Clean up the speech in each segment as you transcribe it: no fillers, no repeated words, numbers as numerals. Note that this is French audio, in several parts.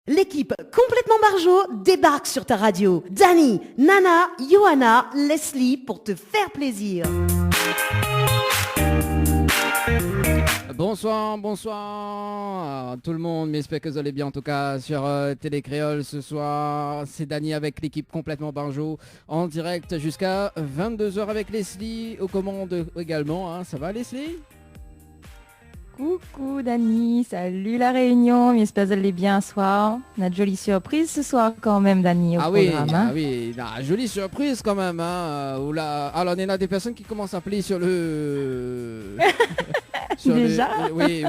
L'équipe complètement barjo débarque sur ta radio. Dani, Nana, Johanna, Leslie pour te faire plaisir. Bonsoir tout le monde, j'espère que vous allez bien en tout cas sur Télé Créole ce soir. C'est Dani avec l'équipe complètement barjo en direct jusqu'à 22h avec Leslie aux commandes également. Hein. Ça va Leslie? Coucou Dani, salut la Réunion, j'espère que vous allez bien ce soir. On a de jolies surprises ce soir quand même Dani au programme. Ah oui, jolie surprise quand même. Hein. Alors on a des personnes qui commencent à appeler sur le... Déjà Oui.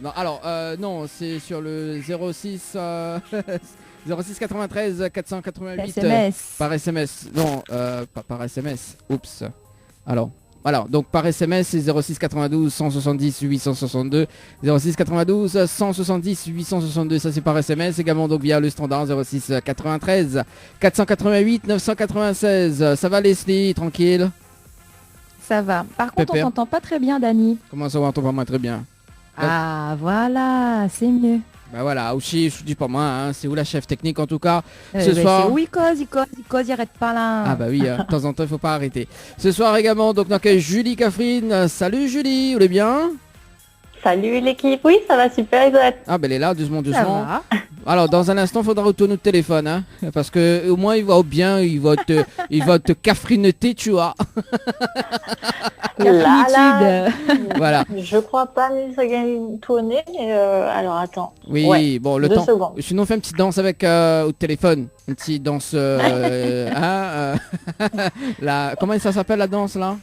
Bon, alors non, c'est sur le 06... 06 93 488 SMS. Par SMS. Non, pas par SMS. Oups. Alors... Voilà, donc par SMS c'est 06 92 170 862 06 92 170 862, ça c'est par SMS, également donc via le standard 06 93 488 996. Ça va Leslie, tranquille? Ça va. Par contre Pépère. on t'entend pas très bien Dani. Comment ça va, on t'entend pas moi très bien? Ah voilà, c'est mieux. Bah voilà, aussi je dis pas moi, hein, c'est où la chef technique en tout cas ce C'est soir. où il cause, il arrête pas là. Ah bah oui, de temps en temps il faut pas arrêter. Ce soir également donc on accueille Julie Catherine. Salut Julie, vous allez bien? Salut l'équipe, oui ça va super, exact. Ah ben elle est là, doucement. Ça va. Alors dans un instant il faudra retourner notre téléphone, hein, parce que au moins il va bien, il va te cafrineter, tu vois. Là, Voilà. je crois pas que ça gagne tourner, mais alors attends. Oui, Ouais, bon le 2 temps. secondes. Sinon on fait une petite danse avec au téléphone, une petite danse. Comment ça s'appelle la danse là,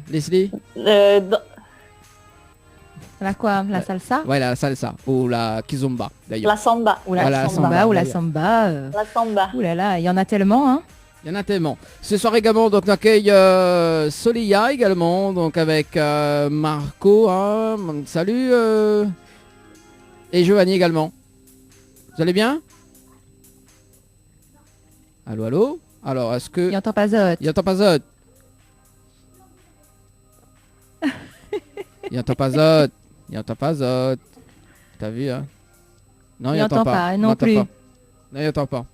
Leslie? Dans- La quoi? La salsa? Ouais, la salsa ou la kizomba d'ailleurs. La samba. Ou la Voilà, samba, samba, ou la d'ailleurs. samba. La samba. Ouh là là, il y en a tellement hein. Il y en a tellement. Ce soir également, donc on accueille Solia également, donc avec Marco. Hein. Salut. Et Giovanni également. Vous allez bien? Allô, allô? Alors, est-ce que... Il entend pas Zot. Il entend pas Zot. Il entend pas Zot. Il entend pas Zot. T'as vu, hein? Non, Il entend pas, non Il entend plus. pas. Non, il entend pas.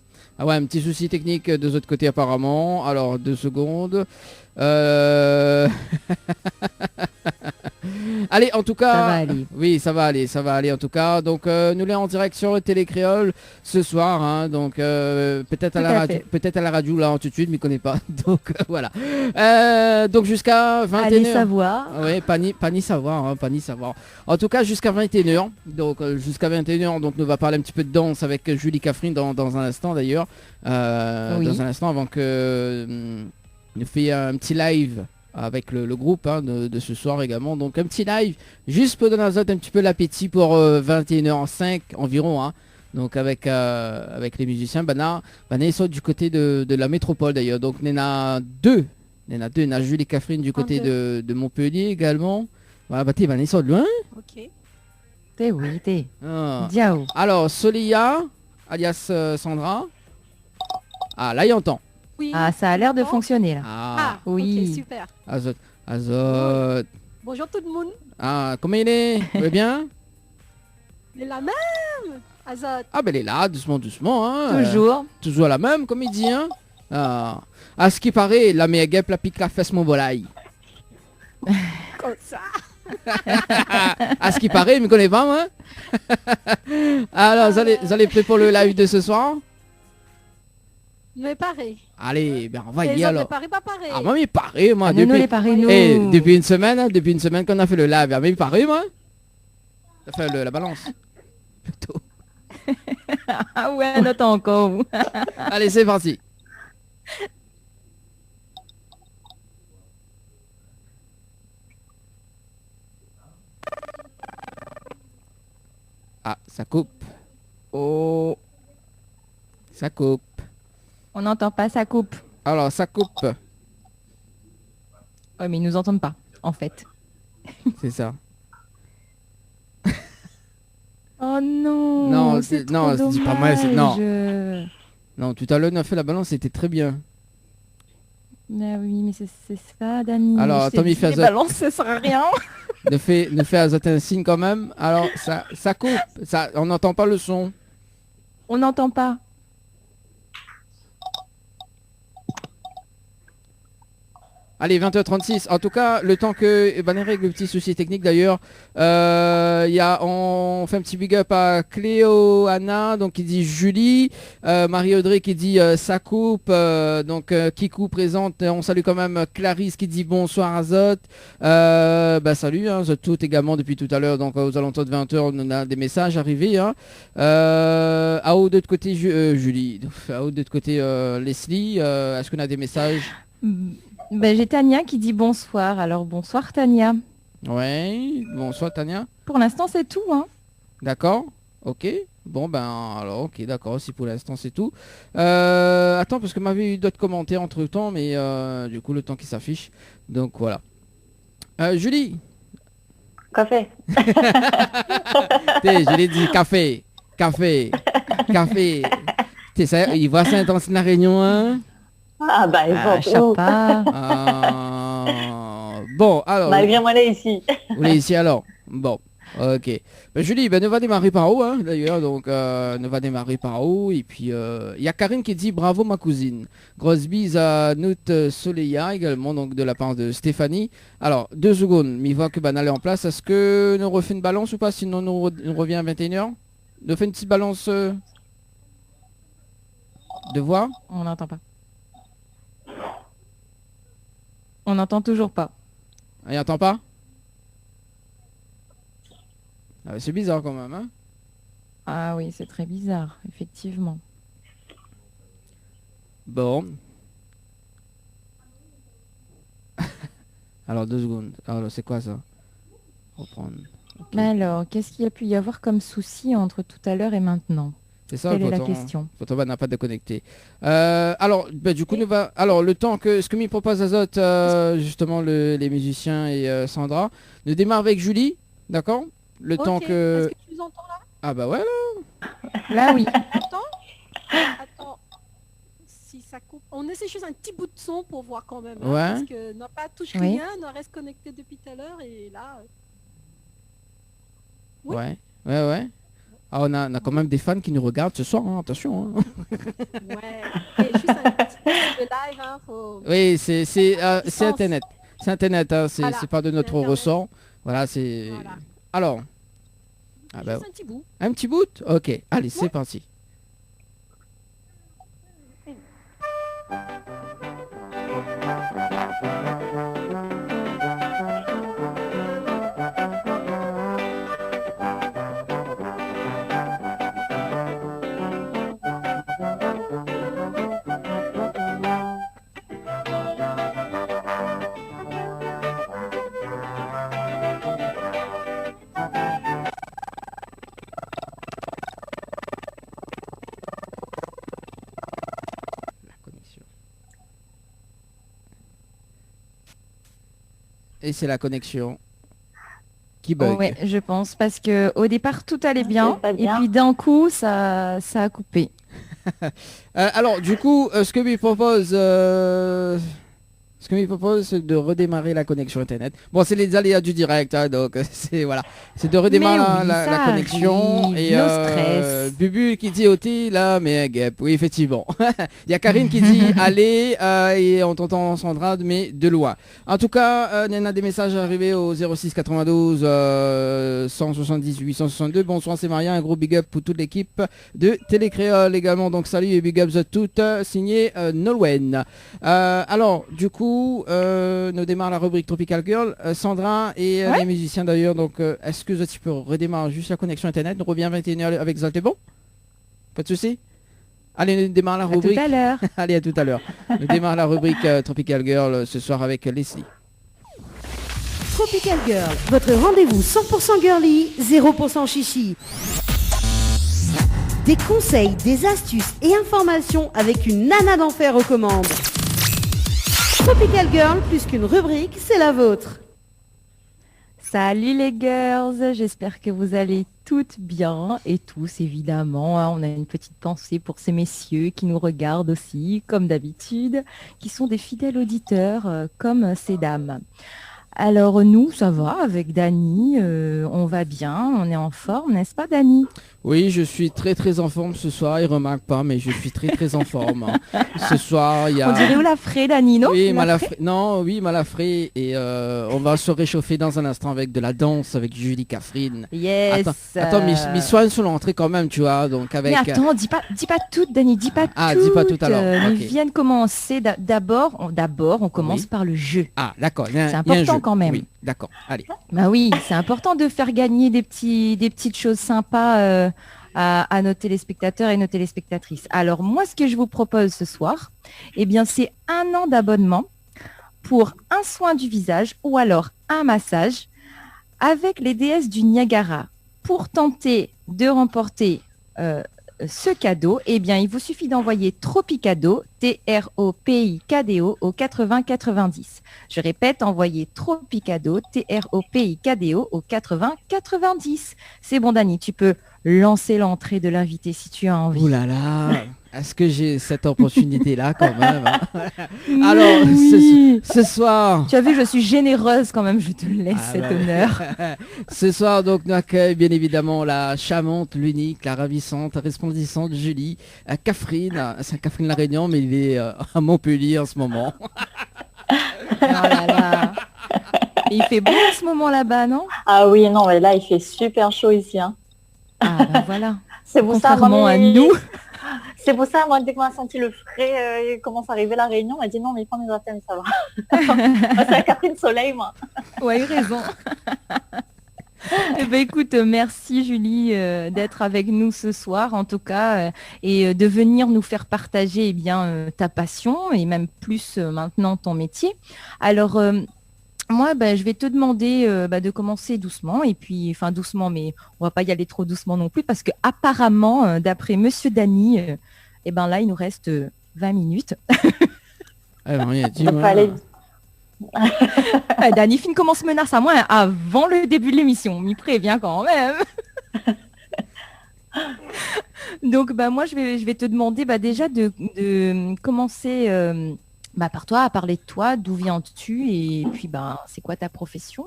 Ah ouais, un petit souci technique de l'autre côté apparemment. Alors, 2 secondes. Allez, en tout cas... Ça va aller. Oui, ça va aller en tout cas. Donc, nous l'avons en direct sur Télé Créole ce soir. Hein, donc, peut-être à Tout la à radio, fait. peut-être à la radio là tout de suite, mais je connais pas. Donc, voilà. Donc, jusqu'à 21h. Allez savoir. Oui, pas ni savoir, hein, pas ni savoir. En tout cas, jusqu'à 21h. Donc, jusqu'à 21h, donc, nous va parler un petit peu de danse avec Julie Catherine dans un instant d'ailleurs. Oui. Dans un instant, avant que nous fait un petit live avec le groupe hein, de ce soir également. Donc, un petit live juste pour donner un petit peu l'appétit pour 21h05 environ. Hein. Donc, avec les musiciens. Ils sont du côté de la métropole d'ailleurs. Donc, il y en a deux. Il y a Julie Catherine du côté de Montpellier également. Voilà, ils sont de loin. Ok. T'es. Ah. Diao. Alors, Solia, alias Sandra. Ah, là, il entend. Oui. Ah, ça a l'air de Oh. fonctionner là. Ah, oui. ok, super. Azot. Bonjour tout le monde. Ah, comment il est? Vous allez bien? Il est la même. Azot. Ah, ben, elle est là, doucement. Hein. Toujours. Toujours la même, comme il dit. Hein. Ah. À ce qui paraît, la meilleure guêpe, la pique, la fesse, mon volaille. Comme ça. À ce qui paraît, il me connaît pas, moi. Alors, vous allez prêts pour le live de ce soir? Mais pareil. Allez, ben, on va y Les aller autres, alors. mais pareil, pas pareil. Ah, moi, il paraît, moi. Ah, nous les paris, nous. Depuis une semaine qu'on a fait le live. Ah, mais il paraît, moi. Ça fait la balance. Plutôt. Ah ouais, note encore. Allez, c'est parti. Ah, ça coupe. Oh. Ça coupe. On n'entend pas, ça coupe. Alors, ça coupe. Ouais, mais ils nous entendent pas, en fait. C'est ça. Oh non. Non, c'est c'est- non, trop c'est pas mal, c'est- non. dommage. Non, tout à l'heure, on a fait la balance, c'était très bien. Ah oui, mais c'est ça, Dani. Alors, Je t'ai Tommy dit, fait les ça. balances, ça sert à rien. Ne fait un signe quand même. Alors, ça coupe. Ça, on n'entend pas le son. On n'entend pas. Allez, 20h36. En tout cas, le temps que Banner règle le petit souci technique d'ailleurs, on fait un petit big up à Cléo Anna, donc qui dit Julie, Marie-Audrey qui dit ça coupe, Kikou présente, on salue quand même Clarisse qui dit bonsoir Azot, salut, hein, tout également depuis tout à l'heure, donc aux alentours de 20h, on a des messages arrivés. Hein. À haut de l'autre côté Julie, à haut de l'autre côté Leslie, est-ce qu'on a des messages? J'ai Tania qui dit bonsoir. Alors bonsoir Tania. Ouais, bonsoir Tania. Pour l'instant c'est tout. Hein. D'accord, ok. Bon alors ok, d'accord, si pour l'instant c'est tout. Attends, parce que m'avait eu d'autres commentaires entre temps, mais du coup le temps qui s'affiche. Donc voilà. Julie. Café. Je l'ai dit, café. Ça, il voit ça dans la réunion, hein. Ah bah Chapa. Bon, alors. Malgré moi là ici. Vous l'êtes ici alors. Bon, ok. Julie, ne va démarrer par où, hein, d'ailleurs. Donc, ne va démarrer par où. Et puis, il y a Karine qui dit bravo ma cousine. Grosse bise à Nout Soleya également, donc de la part de Stéphanie. Alors, 2 secondes. Mais il voit que Banal est en place. Est-ce que nous refait une balance ou pas? Sinon, nous revient à 21h. Nous fait une petite balance de voix. On n'entend pas. On n'entend toujours pas. Il n'entend pas? C'est bizarre quand même, hein? Ah oui, c'est très bizarre, effectivement. Bon. Alors 2 secondes. Alors c'est quoi ça? Reprendre. Okay. Alors, qu'est-ce qu'il y a pu y avoir comme souci entre tout à l'heure et maintenant? C'est ça. Quelle est la question? Votre n'a pas déconnecté. Du coup, le temps que ce que m'y propose Azot, justement les musiciens et Sandra, nous démarre avec Julie, d'accord? Le temps que. Est-ce que tu nous entends là? Ah bah ouais là. Là oui. Attends. Si ça coupe. On essaie juste un petit bout de son pour voir quand même. Hein, Ouais. parce que n'a pas touche Oui. rien, on reste connecté depuis tout à l'heure et là. Oui. Ouais. Ah, on a quand même des fans qui nous regardent ce soir, hein, attention. Hein. Ouais. Et juste un petit peu de live, hein, faut. Oui, c'est Internet. C'est Internet, hein, Voilà, c'est pas de notre Internet. ressort. Voilà, c'est. Voilà. Alors. Ah bah, Juste un petit bout. un petit bout? Ok, allez, c'est parti. Et c'est la connexion qui bug. Ouais, je pense, parce que au départ tout allait bien, pas et bien. puis d'un coup ça a coupé. Alors, du coup, ce que lui propose, c'est de redémarrer la connexion Internet. Bon, c'est les aléas du direct, hein, donc c'est voilà, c'est de redémarrer Mais oui, la ça connexion. arrive, Et no stress. Bubu qui dit OT là, mais gap. Oui, effectivement. Il y a Karine qui dit allez, et on t'entend Sandra, mais de loin. En tout cas, il y en a des messages arrivés au 06 92 170 862. Bonsoir, c'est Maria. Un gros big up pour toute l'équipe de Télécréole également. Donc salut et big ups à toutes. Signé Nolwenn. Alors, du coup, nous démarre la rubrique Tropical Girl. Sandra et les musiciens d'ailleurs. Donc, est-ce que tu peux redémarrer juste la connexion Internet? Nous revient à 21h avec Zalt, bon? Pas de souci? Allez, nous démarre la rubrique. À tout à l'heure. Allez, à tout à l'heure. Nous démarre la rubrique Tropical Girl ce soir avec Leslie. Tropical Girl, votre rendez-vous 100% girly, 0% chichi. Des conseils, des astuces et informations avec une nana d'enfer aux commandes. Tropical Girl, plus qu'une rubrique, c'est la vôtre. Salut les girls, j'espère que vous allez toutes bien et tous évidemment. Hein. On a une petite pensée pour ces messieurs qui nous regardent aussi, comme d'habitude, qui sont des fidèles auditeurs comme ces dames. Alors nous, ça va avec Dani, on va bien, on est en forme, n'est-ce pas Dani? Oui, je suis très très en forme ce soir, il remarque pas, mais je suis très très en forme, hein. Ce soir, il y a... On dirait Olafré, Dani, non Oui, Olafré non, oui, Malafré, et on va se réchauffer dans un instant avec de la danse, avec Julie Catherine. Yes. Attends, mes soins sont l'entrée quand même, tu vois, donc avec... Mais attends, dis pas toutes, Dani, dis pas toutes. Ah, dis pas toutes alors, Mais ok. viennent commencer. D'abord, on commence Oui. par le jeu. Ah, d'accord, C'est important quand même. Oui, d'accord, allez. Bah oui, c'est important de faire gagner des petites choses sympas à nos téléspectateurs et nos téléspectatrices. Alors moi, ce que je vous propose ce soir, eh bien, c'est 1 an d'abonnement pour un soin du visage ou alors un massage avec les déesses du Niagara. Pour tenter de remporter ce cadeau, eh bien, il vous suffit d'envoyer Tropicado, Tropikdo au 80 90. Je répète, envoyez Tropicado, Tropikdo au 80 90. C'est bon, Dani, tu peux lancer l'entrée de l'invité si tu as envie. Ouh là là, est-ce que j'ai cette opportunité-là quand même, hein? Mais Alors, oui. ce soir... Tu as vu, je suis généreuse quand même, je te laisse Ah, cet bah, honneur. Ce soir, donc, nous accueille bien évidemment la charmante, l'unique, la ravissante, resplendissante Julie, Catherine. C'est Catherine La Réunion, mais il est à Montpellier en ce moment. Oh là là. Et il fait beau en ce moment là-bas, non? Ah oui, non, mais là, il fait super chaud ici. Hein. Ah ben voilà. C'est pour ça, Contrairement moi, à nous. C'est pour ça, moi, dès qu'on a senti le frais, il commence à arriver la Réunion, on m'a dit non, mais prends mes affaires, mais ça va. Moi, c'est la Catherine Soleil, moi. Ouais, raison. Eh ben, écoute, merci Julie d'être avec nous ce soir en tout cas et de venir nous faire partager ta passion et même plus maintenant ton métier. Alors moi, je vais te demander de commencer doucement et puis, enfin doucement, mais on va pas y aller trop doucement non plus parce que apparemment, d'après Monsieur Dany, là il nous reste 20 minutes. Donc, fallait... Dany Fine commence menace à moi avant le début de l'émission, m'y prévient quand même. Donc moi je vais te demander déjà de commencer par toi, à parler de toi, d'où viens-tu et puis c'est quoi ta profession?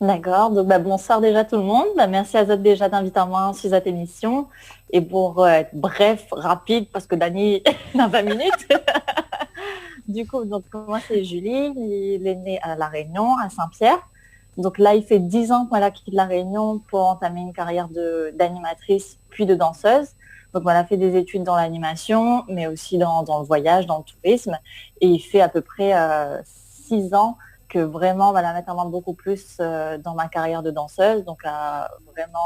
D'accord, donc bonsoir déjà tout le monde. Merci à Zod déjà d'inviter moi sur cette émission. Et pour être bref, rapide, parce que Dany a 20 minutes. Du coup, donc moi c'est Julie, il est né à La Réunion, à Saint-Pierre. Donc là, il fait 10 ans qu'il quitte La Réunion pour entamer une carrière d'animatrice puis de danseuse. Donc on a fait des études dans l'animation, mais aussi dans le voyage, dans le tourisme. Et il fait à peu près 6 ans que vraiment on va la mettre en main beaucoup plus dans ma carrière de danseuse. Donc à vraiment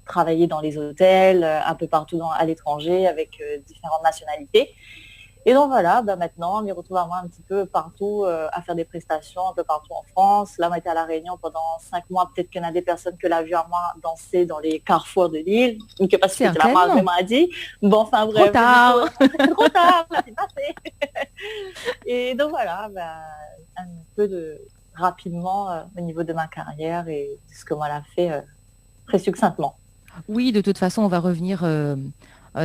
travailler dans les hôtels, un peu partout à l'étranger, avec différentes nationalités. Et donc voilà, maintenant, on m'y retrouve à moi un petit peu partout à faire des prestations, un peu partout en France. Là, on était à La Réunion pendant 5 mois. Peut-être qu'il y en a des personnes que l'a vu à moi danser dans les carrefours de l'île. Ou que parce que c'était la marque vraiment dit. Bon, enfin bref. Trop tard. Trop tard, c'est passé. Et donc voilà, un peu rapidement au niveau de ma carrière et de ce que moi l'a fait très succinctement. Oui, de toute façon, on va revenir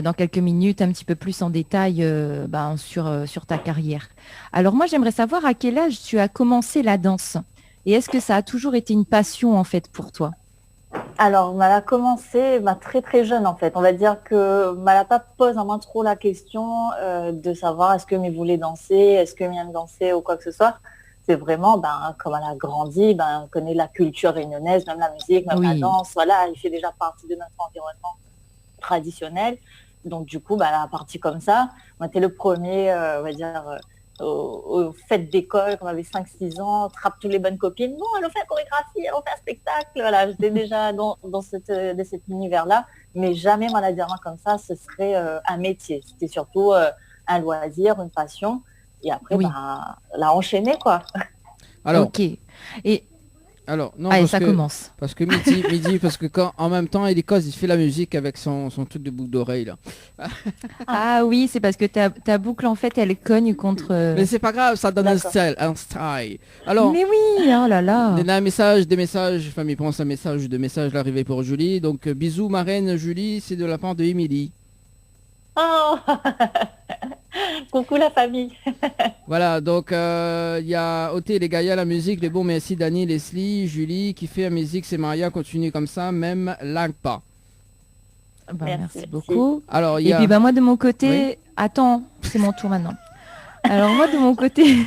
dans quelques minutes un petit peu plus en détail sur ta carrière. Alors moi, j'aimerais savoir à quel âge tu as commencé la danse et est-ce que ça a toujours été une passion en fait pour toi? Alors, elle a commencé très très jeune en fait. On va dire que n'a pas posé à moi trop la question de savoir est-ce que je voulais danser, est-ce que je aime danser ou quoi que ce soit. C'est vraiment, comme elle a grandi, on connaît la culture réunionnaise, même la musique, même la danse. Voilà, il fait déjà partie de notre environnement traditionnel. Donc du coup, la partie comme ça, moi, c'était le premier, on va dire, aux fêtes d'école, quand on avait 5-6 ans, trappe toutes les bonnes copines. Bon, allons faire chorégraphie, allons faire spectacle. Voilà, j'étais déjà dans cet univers-là, mais jamais on a dit comme ça, ce serait un métier. C'était surtout un loisir, une passion. Et après, l'a enchaîné, quoi. Alors, ok. Et alors, non, allez, ça commence. Parce que midi, parce que quand en même temps, il fait la musique avec son truc de boucle d'oreille là. Ah oui, c'est parce que ta boucle en fait, elle cogne contre. Mais c'est pas grave, ça donne un style. Alors. Mais oui, oh là là. Des messages. Enfin, il prend un message, deux messages l'arrivée pour Julie. Donc bisous, marraine Julie, c'est de la part de Émilie. Oh coucou la famille. Voilà, donc il y a Oté, les gars, la musique, les bons, merci Dany, Leslie, Julie, qui fait la musique, c'est Maria, continue comme ça, même lag pas. Merci. beaucoup. Alors, il y Et a... puis moi de mon côté, attends, c'est mon tour maintenant. Alors moi de mon côté,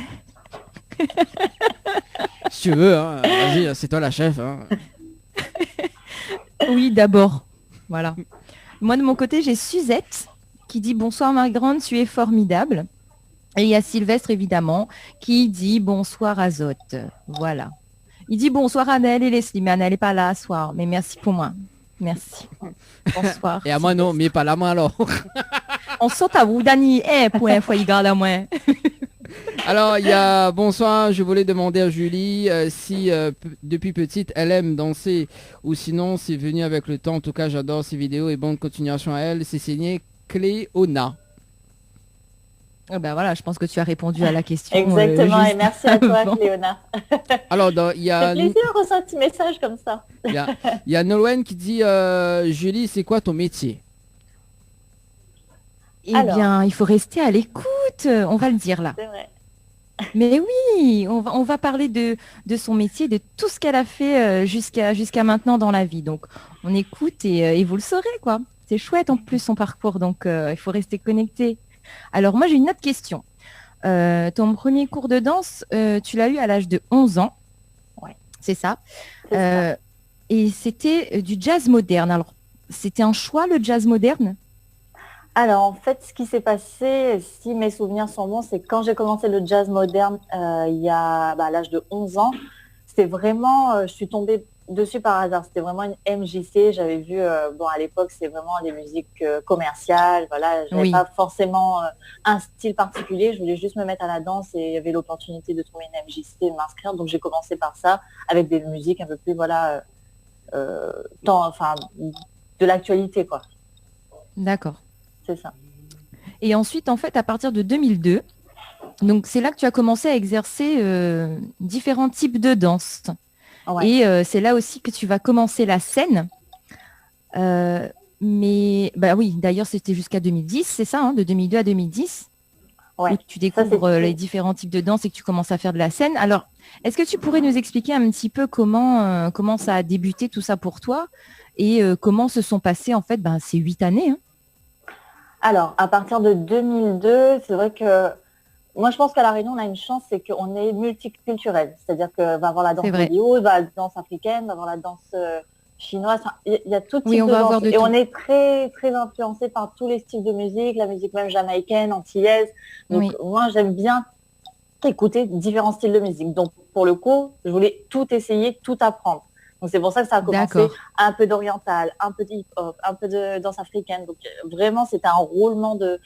Si tu veux, hein, vas-y, c'est toi la chef. Hein. oui d'abord, voilà. Moi de mon côté, j'ai Suzette qui dit bonsoir ma grande, tu es formidable. Et il y a Sylvestre évidemment qui dit bonsoir Azote. Voilà. Il dit bonsoir Annelle et Leslie, mais Annelle n'est pas là ce soir. Mais merci pour moi. Merci. Bonsoir. Et à moi non, mais pas la main alors. On saute à vous, Dani. Pour un fois, il garde à moi. Alors, il y a bonsoir, je voulais demander à Julie si depuis petite elle aime danser ou sinon c'est venu avec le temps. En tout cas, j'adore ses vidéos et bonne continuation à elle. C'est signé Cléona. Ben voilà, je pense que tu as répondu à la question. Exactement, et juste merci à toi, avant. Cléona. Alors, il y Ça a fait plaisir de recevoir un petit message comme ça. il y a Nolwenn qui dit Julie, c'est quoi ton métier? Eh Alors. bien, il faut rester à l'écoute. On va le dire là. C'est vrai. Mais oui, on va parler de son métier, de tout ce qu'elle a fait jusqu'à maintenant dans la vie. Donc, on écoute et vous le saurez, quoi. C'est chouette en plus son parcours, donc il faut rester connecté. Alors, moi, j'ai une autre question. Ton premier cours de danse, tu l'as eu à l'âge de 11 ans. Ouais. C'est ça. C'est ça. Et c'était du jazz moderne. Alors, c'était un choix, le jazz moderne? Alors, en fait, ce qui s'est passé, si mes souvenirs sont bons, c'est quand j'ai commencé le jazz moderne, il y a à l'âge de 11 ans, c'était vraiment, je suis tombée dessus par hasard. C'était vraiment une MJC. J'avais vu, à l'époque, c'est vraiment des musiques commerciales. Voilà, j'avais Oui. pas forcément un style particulier. Je voulais juste me mettre à la danse et il y avait l'opportunité de trouver une MJC et de m'inscrire. Donc, j'ai commencé par ça, avec des musiques un peu plus, de l'actualité, quoi. D'accord. C'est ça. Et ensuite, en fait, à partir de 2002, donc c'est là que tu as commencé à exercer différents types de danse. Ouais. Et c'est là aussi que tu vas commencer la scène. Mais bah oui, d'ailleurs, c'était jusqu'à 2010, c'est ça, hein, de 2002 à 2010, Ouais. où tu découvres c'est- les différents types de danse et que tu commences à faire de la scène. Alors, est-ce que tu pourrais nous expliquer un petit peu comment ça a débuté tout ça pour toi et comment se sont passées en fait ces 8 années, hein? Alors, à partir de 2002, c'est vrai que moi, je pense qu'à La Réunion, on a une chance, c'est qu'on est multiculturel. C'est-à-dire que va avoir la danse C'est vrai. bollywood, va avoir la danse africaine, va avoir la danse chinoise. Enfin, il y a tout type Oui, on de va danse. avoir de Et tout. on est très, très influencé par tous les styles de musique, la musique même jamaïcaine, antillaise. Donc, Oui. moi, j'aime bien écouter différents styles de musique. Donc, pour le coup, je voulais tout essayer, tout apprendre. Donc, c'est pour ça que ça a commencé D'accord. un peu d'oriental, un peu de hip-hop, un peu de danse africaine. Donc, vraiment, c'était un roulement de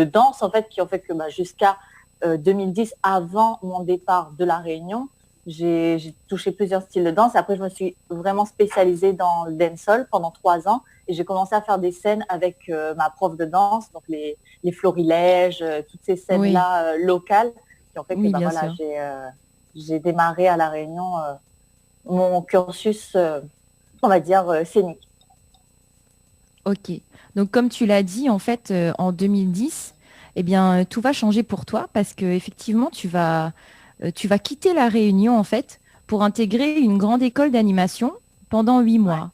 danse, en fait, qui ont fait que jusqu'à 2010, avant mon départ de La Réunion, j'ai touché plusieurs styles de danse. Après, je me suis vraiment spécialisée dans le dancehall pendant 3 ans. Et j'ai commencé à faire des scènes avec ma prof de danse, donc les florilèges, toutes ces scènes-là locales, qui ont fait que Oui, bien sûr. j'ai démarré à La Réunion mon cursus, on va dire, scénique. Ok. Donc, comme tu l'as dit, en fait, en 2010, eh bien, tout va changer pour toi parce que effectivement, tu vas quitter la Réunion, en fait, pour intégrer une grande école d'animation pendant 8 mois.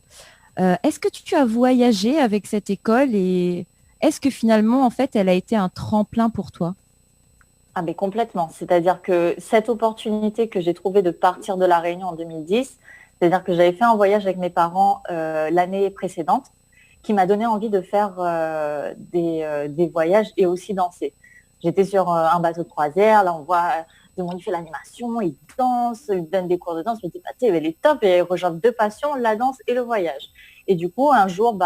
Est-ce que tu as voyagé avec cette école et est-ce que finalement, en fait, elle a été un tremplin pour toi? Ah mais complètement. C'est-à-dire que cette opportunité que j'ai trouvée de partir de La Réunion en 2010, c'est-à-dire que j'avais fait un voyage avec mes parents l'année précédente, qui m'a donné envie de faire des voyages et aussi danser. J'étais sur un bateau de croisière, là on voit il fait l'animation, il danse, il donne des cours de danse, je me dis, elle est top, et elle rejoint 2 passions, la danse et le voyage. Et du coup, un jour,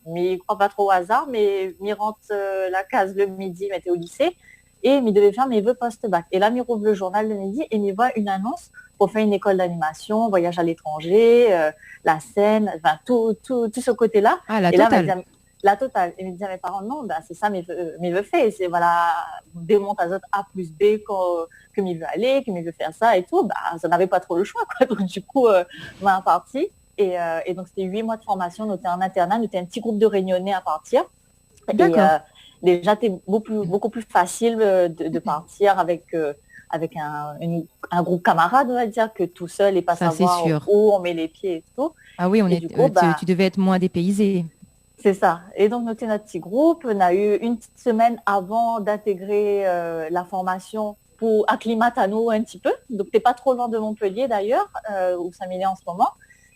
m'y crois pas trop au hasard, mais m'y rentre la case le midi, m'était au lycée, et m'y devait faire mes vœux post-bac. Et là, m'y rouvre le journal le midi et m'y voit une annonce pour faire une école d'animation, voyage à l'étranger, la scène, enfin tout ce côté-là. Ah, la Et là, totale. la totale. Et me dit à mes parents, non, c'est ça mes vœux faits. C'est démonte à A plus B que mes vœux aller, que mes vœux faire ça et tout. Ça n'avait pas trop le choix, quoi. Donc du coup, on est parti. Et donc c'était 8 mois de formation. On était en internat, on était un petit groupe de Réunionnais à partir. D'accord. Et déjà, c'était beaucoup plus facile de partir avec un groupe camarade, on va dire, que tout seul et pas Ça, c'est savoir sûr. où on met les pieds et tout. Ah oui, Et du coup, tu devais être moins dépaysé. c'est ça. Et donc, noter notre petit groupe. On a eu une petite semaine avant d'intégrer la formation pour acclimater à nous un petit peu. Donc, t'es pas trop loin de Montpellier d'ailleurs, où Saint-Mylé en ce moment.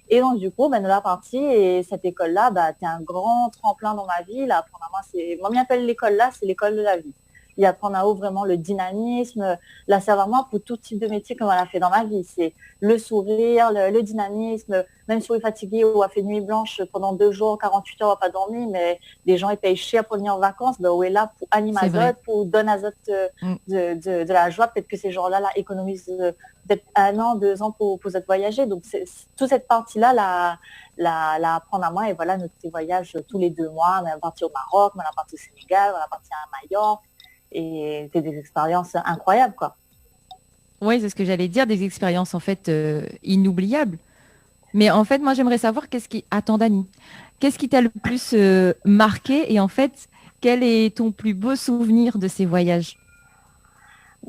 Et donc, du coup, nous la partie et cette école-là, t'es un grand tremplin dans ma vie. Là, moi, moi, m'appelle l'école là, c'est l'école de la vie. Il apprend à haut vraiment le dynamisme. Là, c'est vraiment pour tout type de métier comme elle a fait dans ma vie. C'est le sourire, le dynamisme. Même si on est fatigué ou a fait nuit blanche pendant 2 jours, 48 heures, on n'a pas dormi, mais les gens ils payent cher pour venir en vacances, on est là pour animer Azote, pour donner Azote de la joie. Peut-être que ces gens-là économisent peut-être 1 an, 2 ans pour être voyager. Donc, toute cette partie-là, la apprendre à moi. Et voilà, notre voyage tous les 2 mois. On est parti au Maroc, on est parti au Sénégal, on est parti à Majorque. Et c'était des expériences incroyables, quoi. Oui, c'est ce que j'allais dire, des expériences en fait inoubliables. Mais en fait, moi, j'aimerais savoir Attends, Dani, qu'est-ce qui t'a le plus marqué et en fait, quel est ton plus beau souvenir de ces voyages?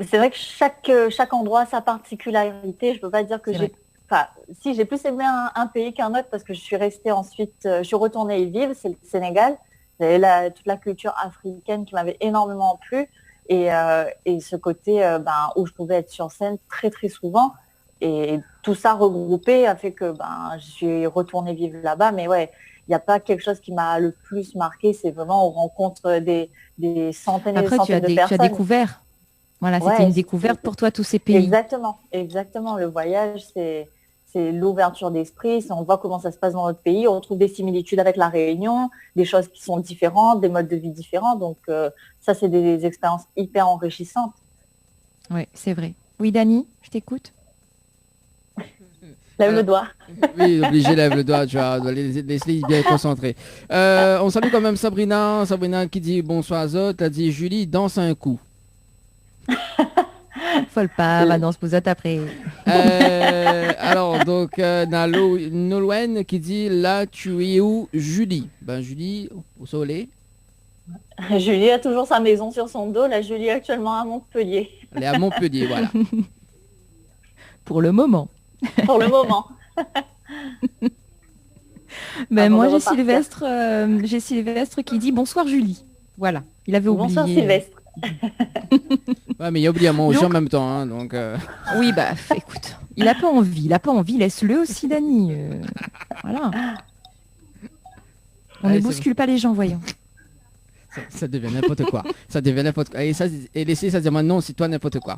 C'est vrai que chaque endroit a sa particularité. Je peux pas dire que j'ai plus aimé un pays qu'un autre parce que je suis restée ensuite, je suis retournée y vivre, c'est le Sénégal. J'avais toute la culture africaine qui m'avait énormément plu et ce côté où je pouvais être sur scène très très souvent et tout ça regroupé a fait que je suis retournée vivre là-bas. Mais ouais, il n'y a pas quelque chose qui m'a le plus marqué, c'est vraiment on rencontre des centaines et des centaines de personnes. Tu as découvert. Voilà, c'était une découverte pour toi tous ces pays. Exactement. Le voyage, c'est l'ouverture d'esprit, on voit comment ça se passe dans notre pays, on retrouve des similitudes avec la Réunion, des choses qui sont différentes, des modes de vie différents. Donc ça, c'est des expériences hyper enrichissantes. Oui, c'est vrai. Oui, Dani, je t'écoute. Lève le doigt. Oui, obligé, lève le doigt, tu vois, laisse-les bien concentrés. On salue quand même Sabrina qui dit bonsoir Azote, elle dit Julie, danse un coup. Folle pas, va danse pouzotte après. Alors, donc, Nolwenn qui dit là, tu es où, Julie? Julie, au soleil. Julie a toujours sa maison sur son dos. Là, Julie est actuellement à Montpellier. Elle est à Montpellier, voilà. Pour le moment. Pour le moment. Moi, j'ai Sylvestre qui dit bonsoir Julie. Voilà, il avait oublié. Bonsoir Sylvestre. Ouais, mais il a oublié à moi aussi en même temps, hein, donc. Oui, écoute, il a pas envie, laisse-le aussi, Dani. Voilà. On ne bouscule pas les gens, voyons. Ça devient n'importe quoi. Et laissez ça dire maintenant, c'est toi n'importe quoi.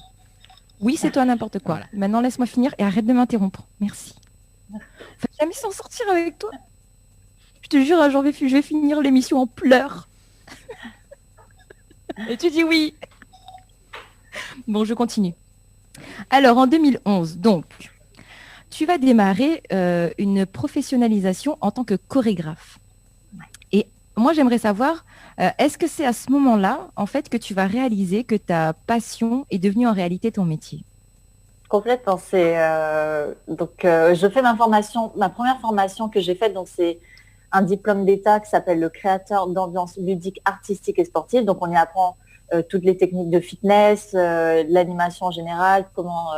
Oui, c'est toi n'importe quoi. Voilà. Maintenant, laisse-moi finir et arrête de m'interrompre. Merci. On va jamais s'en sortir avec toi. Je te jure, je vais finir l'émission en pleurs. Et tu dis oui. Bon, je continue. Alors, en 2011, donc, tu vas démarrer une professionnalisation en tant que chorégraphe. Et moi, j'aimerais savoir, est-ce que c'est à ce moment-là, en fait, que tu vas réaliser que ta passion est devenue en réalité ton métier? Complètement. Je fais ma première formation que j'ai faite, donc c'est un diplôme d'État qui s'appelle le créateur d'ambiance ludique, artistique et sportive. Donc, on y apprend toutes les techniques de fitness, l'animation en général, comment,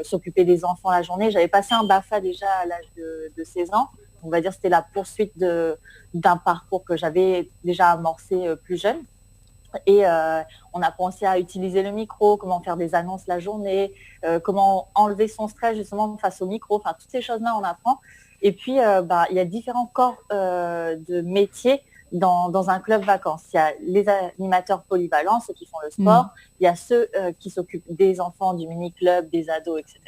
s'occuper des enfants la journée. J'avais passé un BAFA déjà à l'âge de 16 ans. On va dire que c'était la poursuite d'un parcours que j'avais déjà amorcé plus jeune. Et on a pensé à utiliser le micro, comment faire des annonces la journée, comment enlever son stress justement face au micro. Enfin, toutes ces choses-là, on apprend. Et puis, il y a différents corps de métiers dans un club vacances. Il y a les animateurs polyvalents, ceux qui font le sport. Il y a ceux qui s'occupent des enfants, du mini-club, des ados, etc.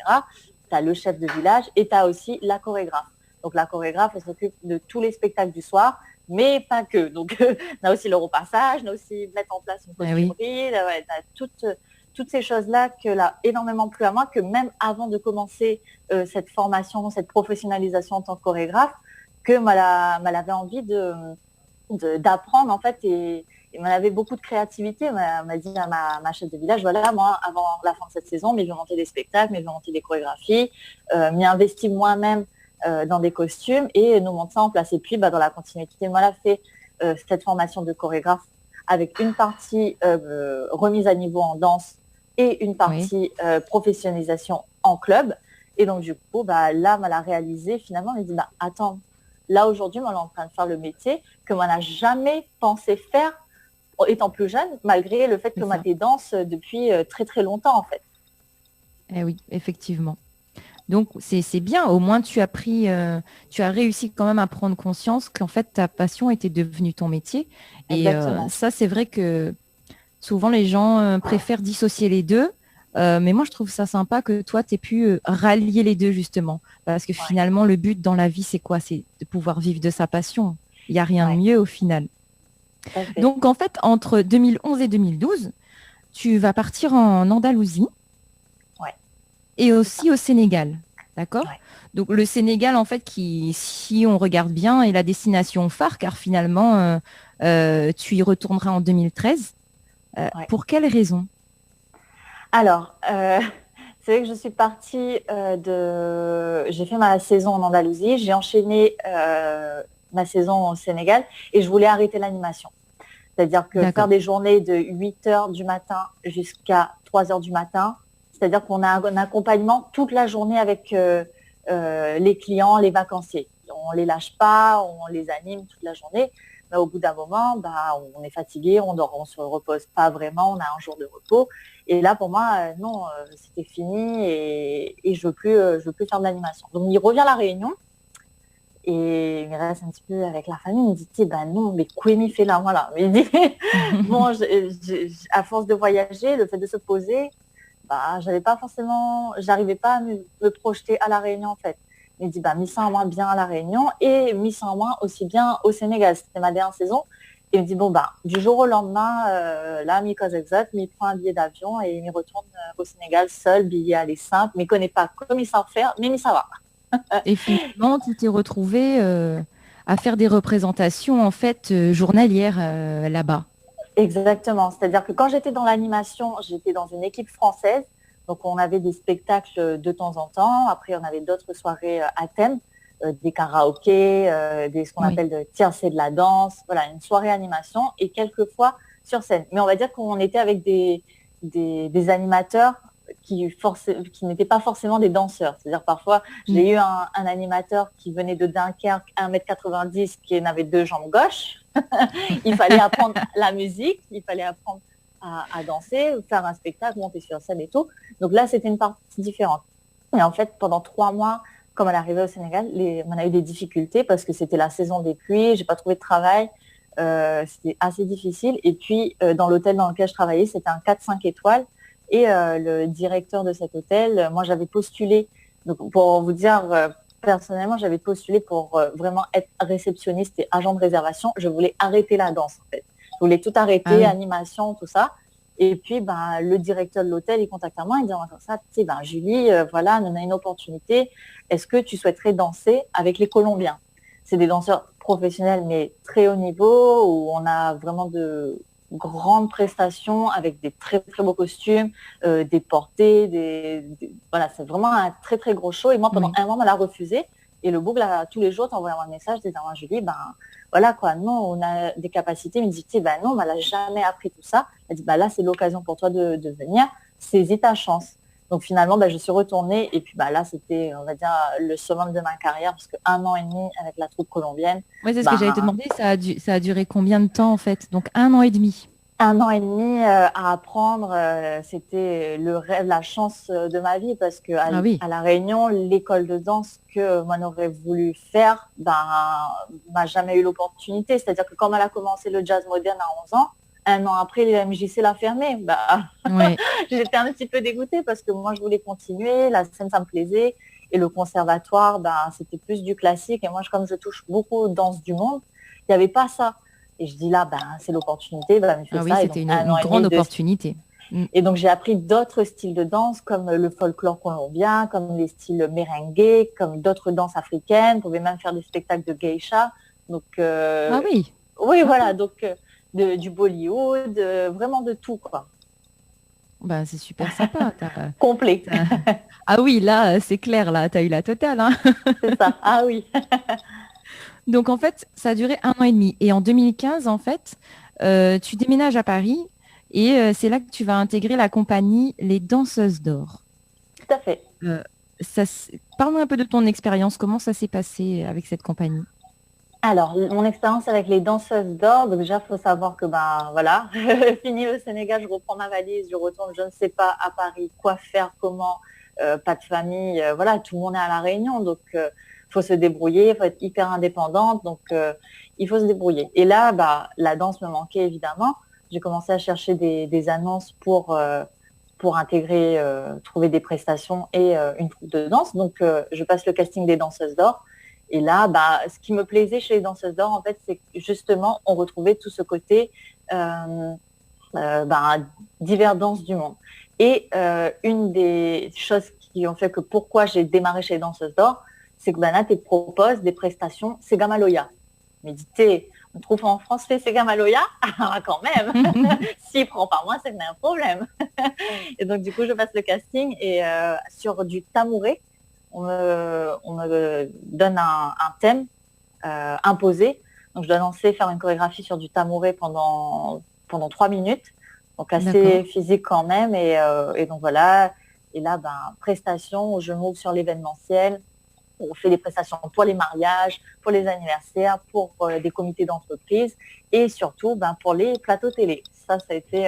Tu as le chef de village et tu as aussi la chorégraphe. Donc, la chorégraphe, elle s'occupe de tous les spectacles du soir, mais pas que. Donc, on a aussi le repassage, on a aussi mettre en place une costumerie. Ouais, tu as toutes ces choses-là qu'elle a énormément plu à moi, que même avant de commencer cette formation, cette professionnalisation en tant que chorégraphe, que m'elle avait envie d'apprendre en fait et m'en avait beaucoup de créativité. Elle m'a dit à ma chef de village, voilà, moi, avant la fin de cette saison, mais je vais monter des spectacles, mais je vais monter des chorégraphies, m'y investir moi-même dans des costumes et nous monter ça en place. Et puis, dans la continuité, moi, elle a fait cette formation de chorégraphe avec une partie remise à niveau en danse et une partie professionnalisation en club. Et donc, du coup, bah, là, elle a réalisé, finalement, elle dit, bah, attends, là, aujourd'hui, on est en train de faire le métier que moi, n'a jamais pensé faire étant plus jeune, malgré le fait que moi, je danse depuis très, très longtemps, en fait. Eh oui, effectivement. Donc, c'est bien. Au moins, tu as réussi quand même à prendre conscience qu'en fait, ta passion était devenue ton métier. Et ça, c'est vrai que souvent, les gens préfèrent dissocier les deux. Mais moi, je trouve ça sympa que toi, tu aies pu rallier les deux, justement. Parce que finalement, le but dans la vie, c'est quoi? C'est de pouvoir vivre de sa passion. Il n'y a rien de mieux au final. Donc, en fait, entre 2011 et 2012, tu vas partir en Andalousie. Et aussi au Sénégal, d'accord? Donc le Sénégal, en fait, qui, si on regarde bien, est la destination phare, car finalement, tu y retourneras en 2013. Pour quelle raison? Alors, c'est vrai que je suis partie J'ai fait ma saison en Andalousie, j'ai enchaîné ma saison au Sénégal et je voulais arrêter l'animation. C'est-à-dire que faire des journées de 8h du matin jusqu'à 3h du matin, c'est-à-dire qu'on a un accompagnement toute la journée avec les clients, les vacanciers. On ne les lâche pas, on les anime toute la journée. Mais au bout d'un moment, bah, on est fatigué, on ne se repose pas vraiment, on a un jour de repos. Et là, pour moi, non, c'était fini et je veux plus faire de l'animation. Donc, il revient à La Réunion et il me reste un petit peu avec la famille. Il me dit, ben non, mais quoi m'y fait là, voilà. Mais il dit, bon, à force de voyager, le fait de se poser, bah, j'arrivais pas à me projeter à La Réunion en fait. Il me dit, bah, mis ça en moins bien à La Réunion et mis ça en moins aussi bien au Sénégal. C'était ma dernière saison. Et il me dit, bon, bah, du jour au lendemain, là, mi cause exact, il prend un billet d'avion et il retourne au Sénégal seul, billet aller simple, mais il connaît pas comme il sait faire, mais ça va. Et finalement, tu t'es retrouvé à faire des représentations en fait journalières là-bas. Exactement. C'est-à-dire que quand j'étais dans l'animation, j'étais dans une équipe française. Donc, on avait des spectacles de temps en temps. Après, on avait d'autres soirées à thème, des karaokés, ce qu'on appelle de tiercé de la danse. Voilà, une soirée animation et quelquefois sur scène. Mais on va dire qu'on était avec des animateurs qui n'étaient pas forcément des danseurs. C'est-à-dire parfois, j'ai eu un animateur qui venait de Dunkerque, 1m90, qui n'avait 2 jambes gauches. Il fallait apprendre la musique, il fallait apprendre à danser, faire un spectacle, monter sur scène et tout. Donc là, c'était une partie différente. Et en fait, pendant 3 mois, comme elle arrivait au Sénégal, on a eu des difficultés parce que c'était la saison des pluies, j'ai pas trouvé de travail, c'était assez difficile. Et puis, dans l'hôtel dans lequel je travaillais, c'était un 4-5 étoiles. Et le directeur de cet hôtel, moi, j'avais postulé, donc pour vous dire... personnellement, j'avais postulé pour vraiment être réceptionniste et agent de réservation. Je voulais arrêter la danse, en fait. Je voulais tout arrêter, animation, tout ça. Et puis, le directeur de l'hôtel, il contacte moi, il dit, comme ça, tu sais, Julie, voilà, on a une opportunité. Est-ce que tu souhaiterais danser avec les Colombiens? C'est des danseurs professionnels, mais très haut niveau, où on a vraiment de grandes prestations avec des très très beaux costumes, des portées, voilà, c'est vraiment un très très gros show. Et moi, pendant un mois, on l'a refusé. Et le boucle, tous les jours, t'envoies un message disant, Julie, voilà quoi, non, on a des capacités. Il me dit, non, elle n'a jamais appris tout ça. Elle dit, là, c'est l'occasion pour toi de venir. Saisis ta chance. Donc finalement, je suis retournée. Et puis là, c'était, on va dire, le summum de ma carrière, parce que 1 an et demi avec la troupe colombienne. Oui, c'est ce que j'allais te demander. Ça a duré combien de temps en fait? Donc 1 an et demi. 1 an et demi à apprendre, c'était le rêve, la chance de ma vie, parce que à La Réunion, l'école de danse que moi j'aurais voulu faire, m'a jamais eu l'opportunité. C'est-à-dire que comme elle a commencé le jazz moderne à 11 ans, 1 an après, les MJC l'a fermé. J'étais un petit peu dégoûtée parce que moi je voulais continuer, la scène ça me plaisait, et le conservatoire, c'était plus du classique. Et moi, comme je touche beaucoup aux danses du monde, il n'y avait pas ça. Et je dis là, c'est l'opportunité. C'était une grande opportunité. Et donc, j'ai appris d'autres styles de danse, comme le folklore colombien, comme les styles merengue, comme d'autres danses africaines. On pouvait même faire des spectacles de geisha. Donc, oui, voilà. Donc, du Bollywood, vraiment de tout, quoi. C'est super sympa. Complet. Ah oui, là, c'est clair. Là, tu as eu la totale. Hein. C'est ça. Ah oui. Donc, en fait, ça a duré 1 an et demi. Et en 2015, en fait, tu déménages à Paris et c'est là que tu vas intégrer la compagnie Les Danseuses d'Or. Tout à fait. Parle-nous un peu de ton expérience. Comment ça s'est passé avec cette compagnie? Alors, mon expérience avec les danseuses d'or, donc déjà, il faut savoir que, ben voilà, fini le Sénégal, je reprends ma valise, je retourne, je ne sais pas, à Paris, quoi faire, comment, pas de famille, voilà, tout le monde est à La Réunion, donc faut se débrouiller, il faut être hyper indépendante, donc il faut se débrouiller. Et là, bah, la danse me manquait évidemment. J'ai commencé à chercher des annonces pour intégrer, trouver des prestations et une troupe de danse. Donc, je passe le casting des danseuses d'or. Et là, bah, ce qui me plaisait chez les danseuses d'or, en fait, c'est que justement, on retrouvait tout ce côté bah, divers danses du monde. Et une des choses qui ont fait que pourquoi j'ai démarré chez les danseuses d'or, c'est que Banat te propose des prestations Sega Maloya. Mais dites, on trouve en France fait Sega Maloya, ah, quand même. S'il prend pas moi, c'est que y a un problème. Et donc, du coup, je passe le casting et sur du tamouré, on me donne un thème imposé. Donc, je dois danser, faire une chorégraphie sur du tamouré pendant 3 minutes. Donc, assez physique quand même. Et donc, voilà. Et là, ben, prestation, je m'ouvre sur l'événementiel. On fait des prestations pour les mariages, pour les anniversaires, pour des comités d'entreprise et surtout ben, pour les plateaux télé. Ça a été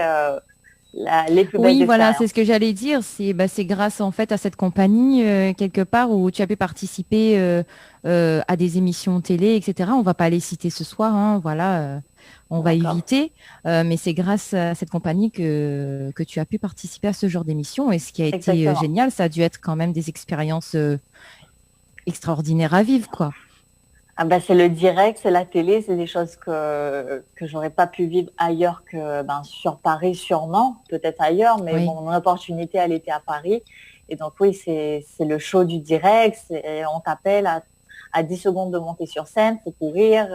les plus belles Oui, voilà, expériences. c'est ce que j'allais dire. C'est grâce en fait à cette compagnie quelque part où tu as pu participer à des émissions télé, etc. On va pas les citer ce soir, hein, voilà, on va éviter. Mais c'est grâce à cette compagnie que tu as pu participer à ce genre d'émission. Et ce qui a été génial, ça a dû être quand même des expériences extraordinaires à vivre, quoi. Ah ben, c'est le direct, c'est la télé, c'est des choses que j'aurais pas pu vivre ailleurs que ben, sur Paris sûrement, peut-être ailleurs, mais Oui. bon, mon opportunité, elle était à Paris. Et donc oui, c'est le show du direct, on t'appelle à 10 secondes de monter sur scène, faut courir,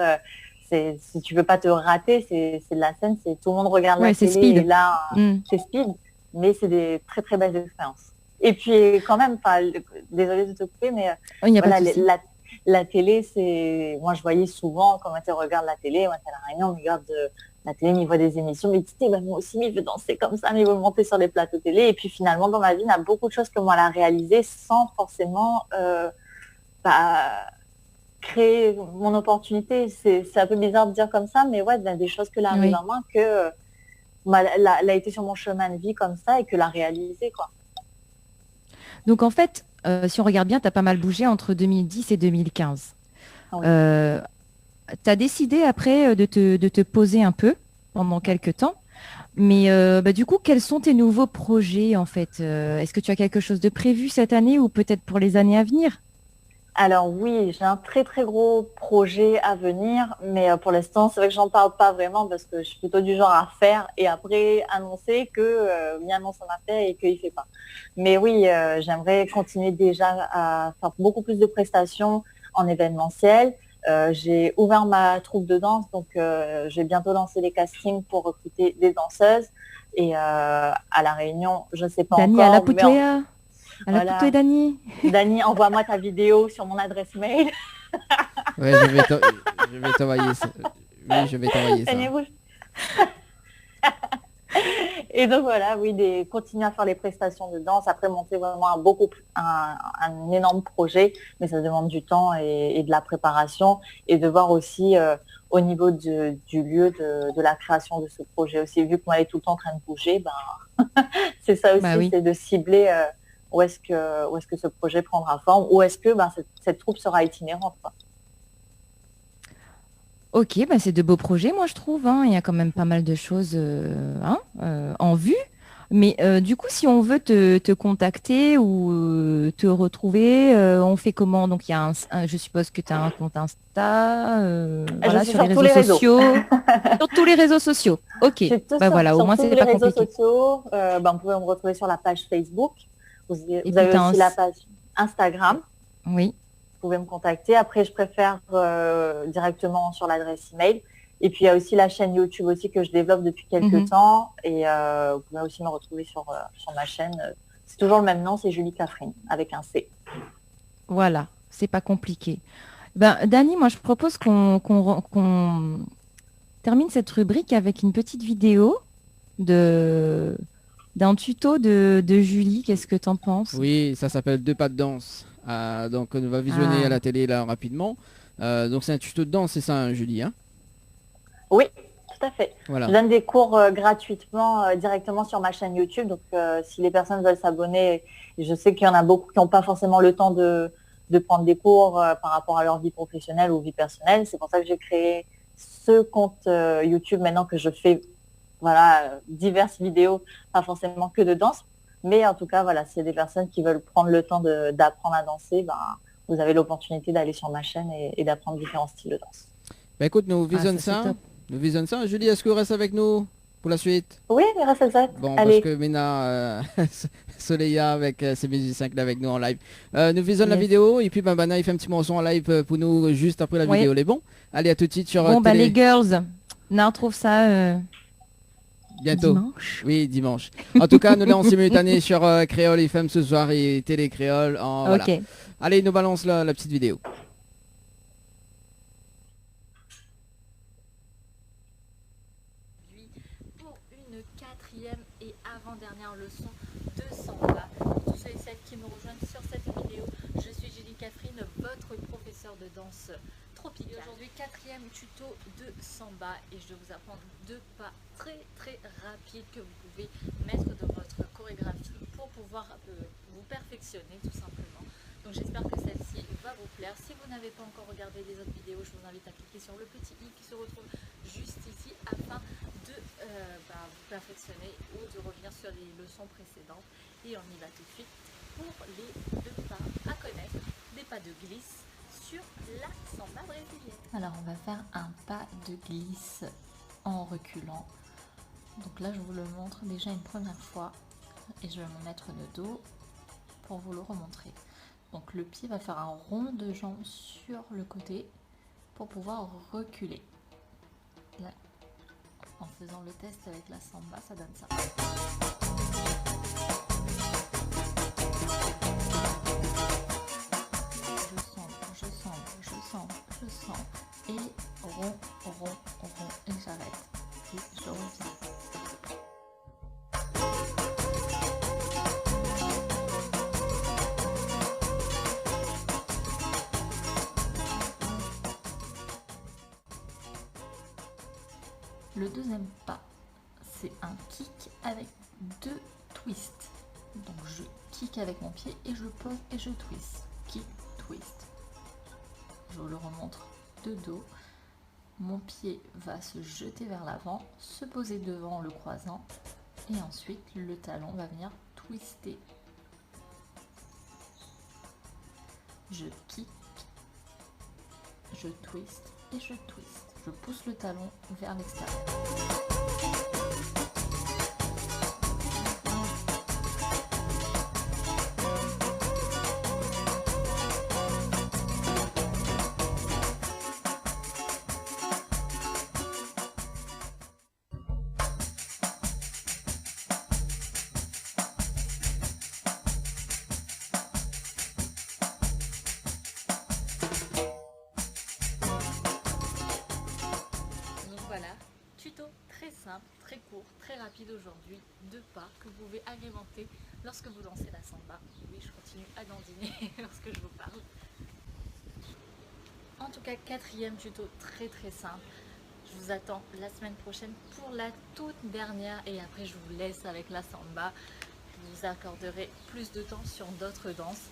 si tu veux pas te rater, c'est de la scène, c'est tout le monde regarde la télé speed. et là, c'est speed, mais c'est des très très belles expériences. Et puis quand même, désolée de te couper, mais Il n'y a voilà, pas de souci. la télé, c'est. Moi, je voyais souvent comment tu regardes la télé. Moi, à La Réunion, on regarde la télé, on voit des émissions. Mais tu sais, bah, moi aussi, je veux danser comme ça, mais je veux monter sur les plateaux télé. Et puis finalement, dans ma vie, il y a beaucoup de choses que moi, elle a réalisées sans forcément bah, créer mon opportunité. C'est un peu bizarre de dire comme ça, mais ouais, il y a des choses que là arrive à moi que elle a été sur mon chemin de vie comme ça et que l'a réalisé, quoi. Donc en fait, si on regarde bien, tu as pas mal bougé entre 2010 et 2015. Oui. Tu as décidé après de te poser un peu pendant quelques temps. Mais bah, du coup, quels sont tes nouveaux projets en fait? Est-ce que tu as quelque chose de prévu cette année ou peut-être pour les années à venir? Alors oui, j'ai un très très gros projet à venir, mais pour l'instant, c'est vrai que j'en parle pas vraiment parce que je suis plutôt du genre à faire et après annoncer que bien annonce on a fait et qu'il fait pas. Mais oui, j'aimerais continuer déjà à faire beaucoup plus de prestations en événementiel. J'ai ouvert ma troupe de danse, donc je vais bientôt lancer les castings pour recruter des danseuses. Et à La Réunion, je ne sais pas Dani, encore. à la Poutéa. Voilà. Dani. Dani, envoie-moi ta vidéo sur mon adresse mail. Ouais, je vais t'envoyer ça. Oui, je vais t'envoyer ça. Et donc voilà, oui, continuer à faire les prestations de danse, après monter vraiment un énorme projet, mais ça demande du temps et de la préparation et de voir aussi au niveau du lieu de la création de ce projet aussi, vu que moi elle est tout le temps en train de bouger, ben, c'est ça aussi, oui. c'est de cibler où est-ce que ce projet prendra forme, où est-ce que ben, cette troupe sera itinérante, quoi. Ok, bah c'est de beaux projets, moi je trouve, hein. Il y a quand même pas mal de choses en vue. Mais du coup, si on veut te contacter ou te retrouver, on fait comment? Donc, il y a je suppose que tu as un compte Insta, voilà, sur les réseaux sociaux. Sur tous les réseaux sociaux. Ok, bah voilà, au moins c'est pas compliqué. Sur tous les réseaux sociaux, vous pouvez me retrouver sur la page Facebook. Vous avez aussi la page Instagram. Oui. Vous pouvez me contacter. Après, je préfère directement sur l'adresse email. Et puis, il y a aussi la chaîne YouTube aussi que je développe depuis quelques temps. Et vous pouvez aussi me retrouver sur ma chaîne. C'est toujours le même nom, c'est Julie Cafrine, avec un C. Voilà, c'est pas compliqué. Ben, Dani, moi, je propose qu'on termine cette rubrique avec une petite vidéo de d'un tuto de Julie. Qu'est-ce que t'en penses? Oui, ça s'appelle Deux pas de danse. Donc on va visionner Ah. à la télé là rapidement. Donc c'est un tuto de danse, c'est ça, hein, Julie, hein? Oui, tout à fait. Voilà. Je donne des cours gratuitement directement sur ma chaîne YouTube. Donc, si les personnes veulent s'abonner, je sais qu'il y en a beaucoup qui n'ont pas forcément le temps de prendre des cours par rapport à leur vie professionnelle ou vie personnelle. C'est pour ça que j'ai créé ce compte YouTube maintenant que je fais diverses vidéos, pas forcément que de danse. Mais en tout cas, voilà, s'il y a des personnes qui veulent prendre le temps d'apprendre à danser, vous avez l'opportunité d'aller sur ma chaîne et d'apprendre différents styles de danse. Bah écoute, nous Ah, visionnons ça, c'est ça. top. Nous visionnons ça. Julie, est-ce que vous restez avec nous pour la suite? Oui, grâce à ça. Bon, Allez. parce que Mena, Soleya avec ses musiciens qui est avec nous en live. Nous visionnons la Yes. vidéo et puis Bana il fait un petit morceau en live pour nous juste après la Oui. vidéo. Les bons? Allez, à tout de suite sur Bon, bah télé. les girls, on retrouve ça Bientôt. dimanche. Oui, dimanche. En tout cas, nous l'avons en simultané sur Créole FM ce soir et Télé Créole. Voilà. Ok. Allez, nous balance la petite vidéo. Pour une quatrième et avant-dernière leçon de samba. Pour tous ceux et celles qui me rejoignent sur cette vidéo, je suis Julie Catherine, votre professeure de danse tropicale. Aujourd'hui, quatrième tuto de samba et je vais vous apprendre deux pas très rapides que vous pouvez mettre dans votre chorégraphie pour pouvoir vous perfectionner tout simplement. Donc j'espère que celle-ci va vous plaire. Si vous n'avez pas encore regardé les autres vidéos, je vous invite à cliquer sur le petit i qui se retrouve juste ici afin de vous perfectionner ou de revenir sur les leçons précédentes. Et on y va tout de suite pour les deux pas à connaître, des pas de glisse sur la samba brésilienne. Alors on va faire un pas de glisse en reculant. Donc là je vous le montre déjà une première fois et je vais me mettre le dos pour vous le remontrer. Donc le pied va faire un rond de jambe sur le côté pour pouvoir reculer. Là, en faisant le test avec la samba, ça donne ça. Je sens et rond et j'arrête et je reviens. Le deuxième pas, c'est un kick avec deux twists. Donc je kick avec mon pied et je pose et je twist. Kick, twist. Je vous le remontre de dos. Mon pied va se jeter vers l'avant, se poser devant en le croisant et ensuite le talon va venir twister. Je kick, je twist et je twist. Je pousse le talon vers l'extérieur. Voilà, tuto très simple, très court, très rapide aujourd'hui, deux pas que vous pouvez agrémenter lorsque vous lancez la samba. Oui, je continue à dandiner lorsque je vous parle. En tout cas, quatrième tuto très simple. Je vous attends la semaine prochaine pour la toute dernière et après je vous laisse avec la samba. Je vous accorderai plus de temps sur d'autres danses.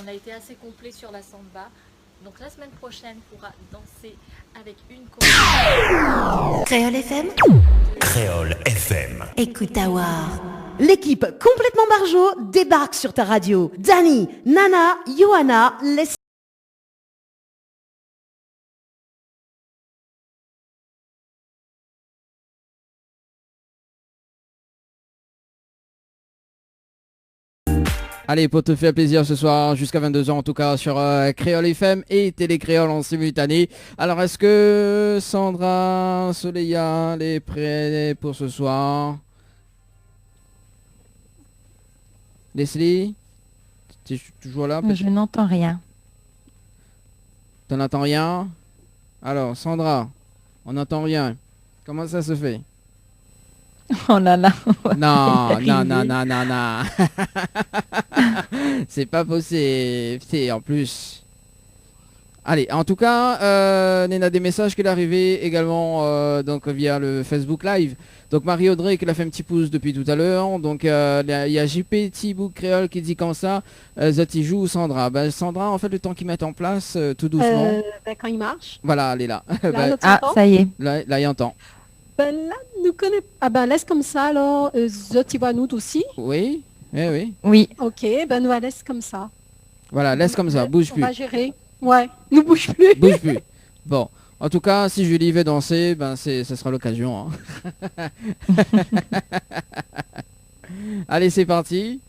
On a été assez complet sur la samba. Donc la semaine prochaine, on pourra danser avec une chorégraphie. Créole FM, Créole FM. écoute Awar. L'équipe complètement barjo débarque sur ta radio. Dani, Nana, Johanna, les... Allez, pour te faire plaisir ce soir, jusqu'à 22h en tout cas, sur Créole FM et Télé Créole en simultané. Alors, est-ce que Sandra, Soleya, est prêts pour ce soir? Leslie, tu es toujours là? Je n'entends rien. Tu n'entends rien? Alors, Sandra, on n'entend rien. Comment ça se fait? Oh là là. Non, non, non, Arrivé. non, non, non. C'est pas possible. C'est en plus. Allez, en tout cas, on a des messages qui sont arrivés également donc via le Facebook Live. Donc Marie-Audrey qui l'a fait un petit pouce depuis tout à l'heure. Donc il y a JP Thibaut Créole qui dit comme ça, Zoti joue Sandra. Ben, Sandra, en fait, le temps qu'ils mettent en place, tout doucement. Quand il marche. Voilà, elle est là. Là, Ben, notre Ah, temps. ça y est. là, il entend. Ben là, nous connaît. Ah ben laisse comme ça alors. Zot, voit nous aussi. Oui, oui, oui. Oui. Ok, ben nous la laisse comme ça. Voilà, laisse comme ça, bouge On plus. va gérer. Ouais, nous bouge plus. Bouge plus. Bon, en tout cas, si Julie veut danser, ben ce sera l'occasion. Hein. Allez, c'est parti.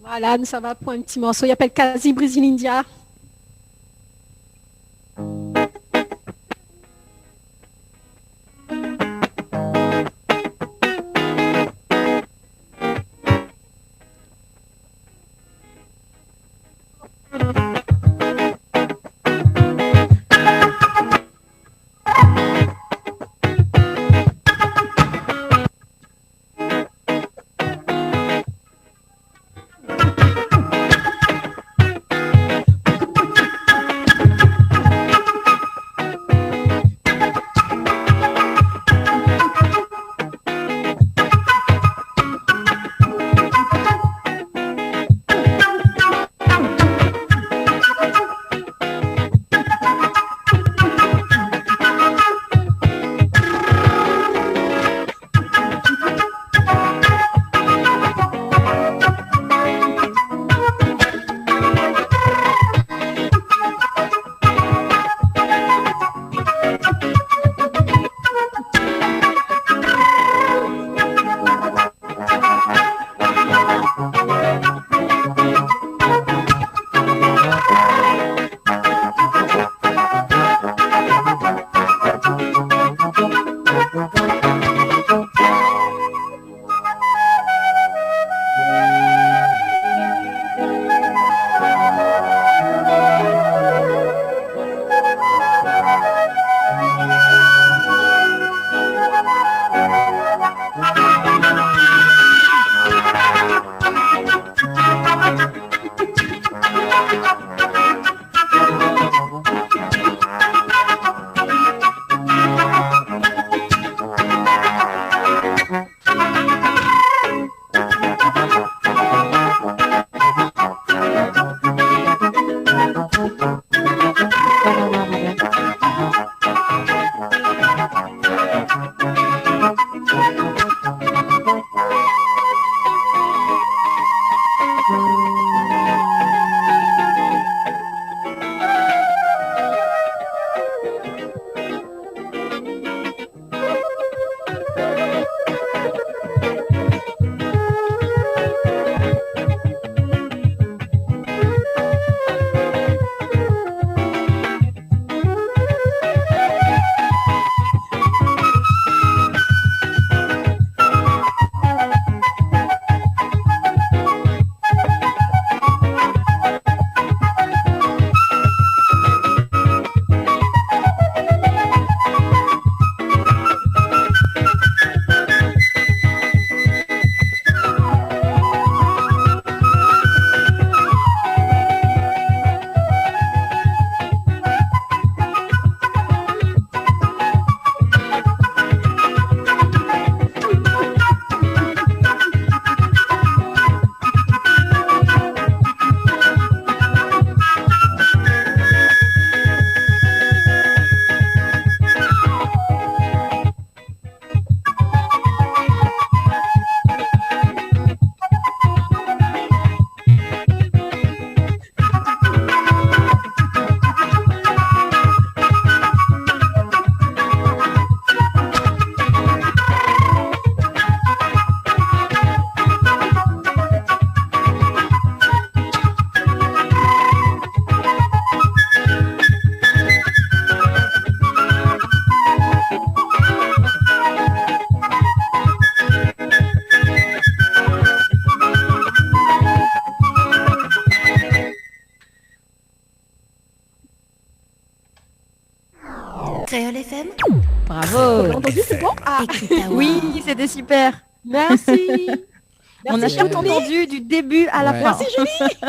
Voilà, ça va pour un petit morceau. Il appelle Quasi Brésil India. Bravo. J'ai entendu, c'est bon? Ah, Oui, c'était super. merci. On a Merci, tout Julie. entendu du début à la Ouais. fin. Merci, Julie.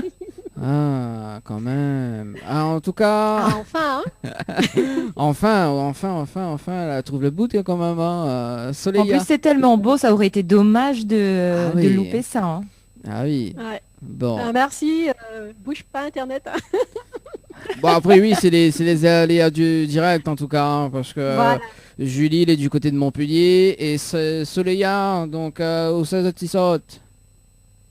Ah, quand même. Ah, en tout cas, Ah, enfin, hein. enfin, elle trouve le bout quand même. Hein. En Soleil. plus, c'est tellement beau, ça aurait été dommage de, Ah oui. de louper ça. Hein. Ah oui. Ouais. Bon. Merci. Bouge pas Internet. Hein. Bon après oui, c'est les aléas du direct en tout cas, hein, parce que Voilà. Julie il est du côté de Montpellier et Soleil donc où ça saute.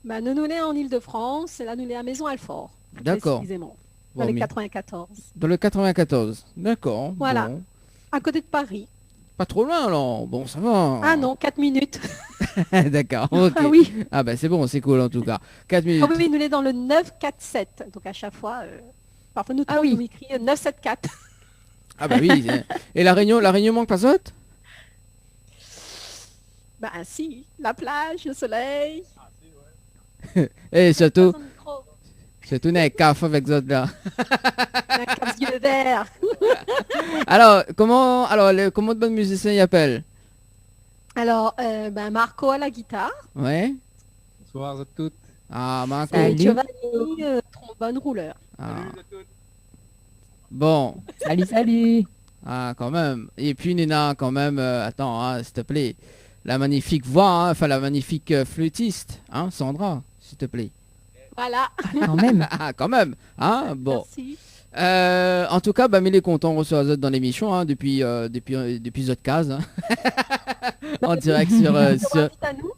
Bah, nous l'est en Ile-de-France et là nous l'est à Maison-Alfort. D'accord. Précisément. Bon, Dans le mais- 94. Dans le 94. D'accord. Voilà. Bon. À côté de Paris. Pas trop loin alors. Bon ça va. Ah non, 4 minutes. D'accord. Ok. Ah oui. Ah bah c'est bon, c'est cool en tout cas. 4 minutes. Ah oui, nous l'est dans le 947. Donc à chaque fois, parfois nous Ah oui. nous écrit 974. Ah bah oui. Et la Réunion manque pas saute. Bah si, la plage, le soleil. Et surtout, Personne de trop. surtout n'est caf avec autres là. La carte yeux verts. Alors comment de bons musiciens y appellent? Alors, Marco à la guitare. Ouais. Bonsoir à toutes. Ah Marco. Salut. Et Giovanni, trombone rouleur. Ah. Bon. Salut. Ah, quand même. Et puis Nina, quand même, attends, hein, s'il te plaît. La magnifique voix, hein, enfin la magnifique flûtiste, hein, Sandra, s'il te plaît. Voilà. Quand même. Ah, quand même, hein, bon. Merci. En tout cas, bah, mais il est content de recevoir Zod dans l'émission, hein, depuis Zodcast, hein. En direct sur, Invite à nous.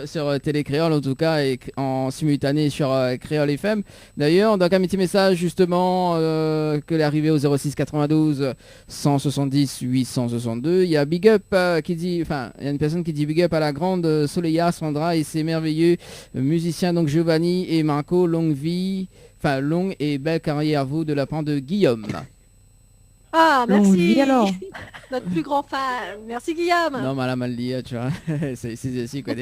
sur Télé Créole en tout cas et en simultané sur Créole FM. D'ailleurs, donc un petit message justement que l'arrivée au 06 92 170 862. Il y a Big Up qui dit, enfin il y a une personne qui dit Big Up à la grande Soleya, Sandra et ses merveilleux musiciens donc Giovanni et Marco, longue vie, enfin longue et belle carrière à vous de la part de Guillaume. Ah, Longue merci. vie, alors. Notre plus grand fan. Merci Guillaume. Non, madame elle dit, tu vois, c'est aussi quoi.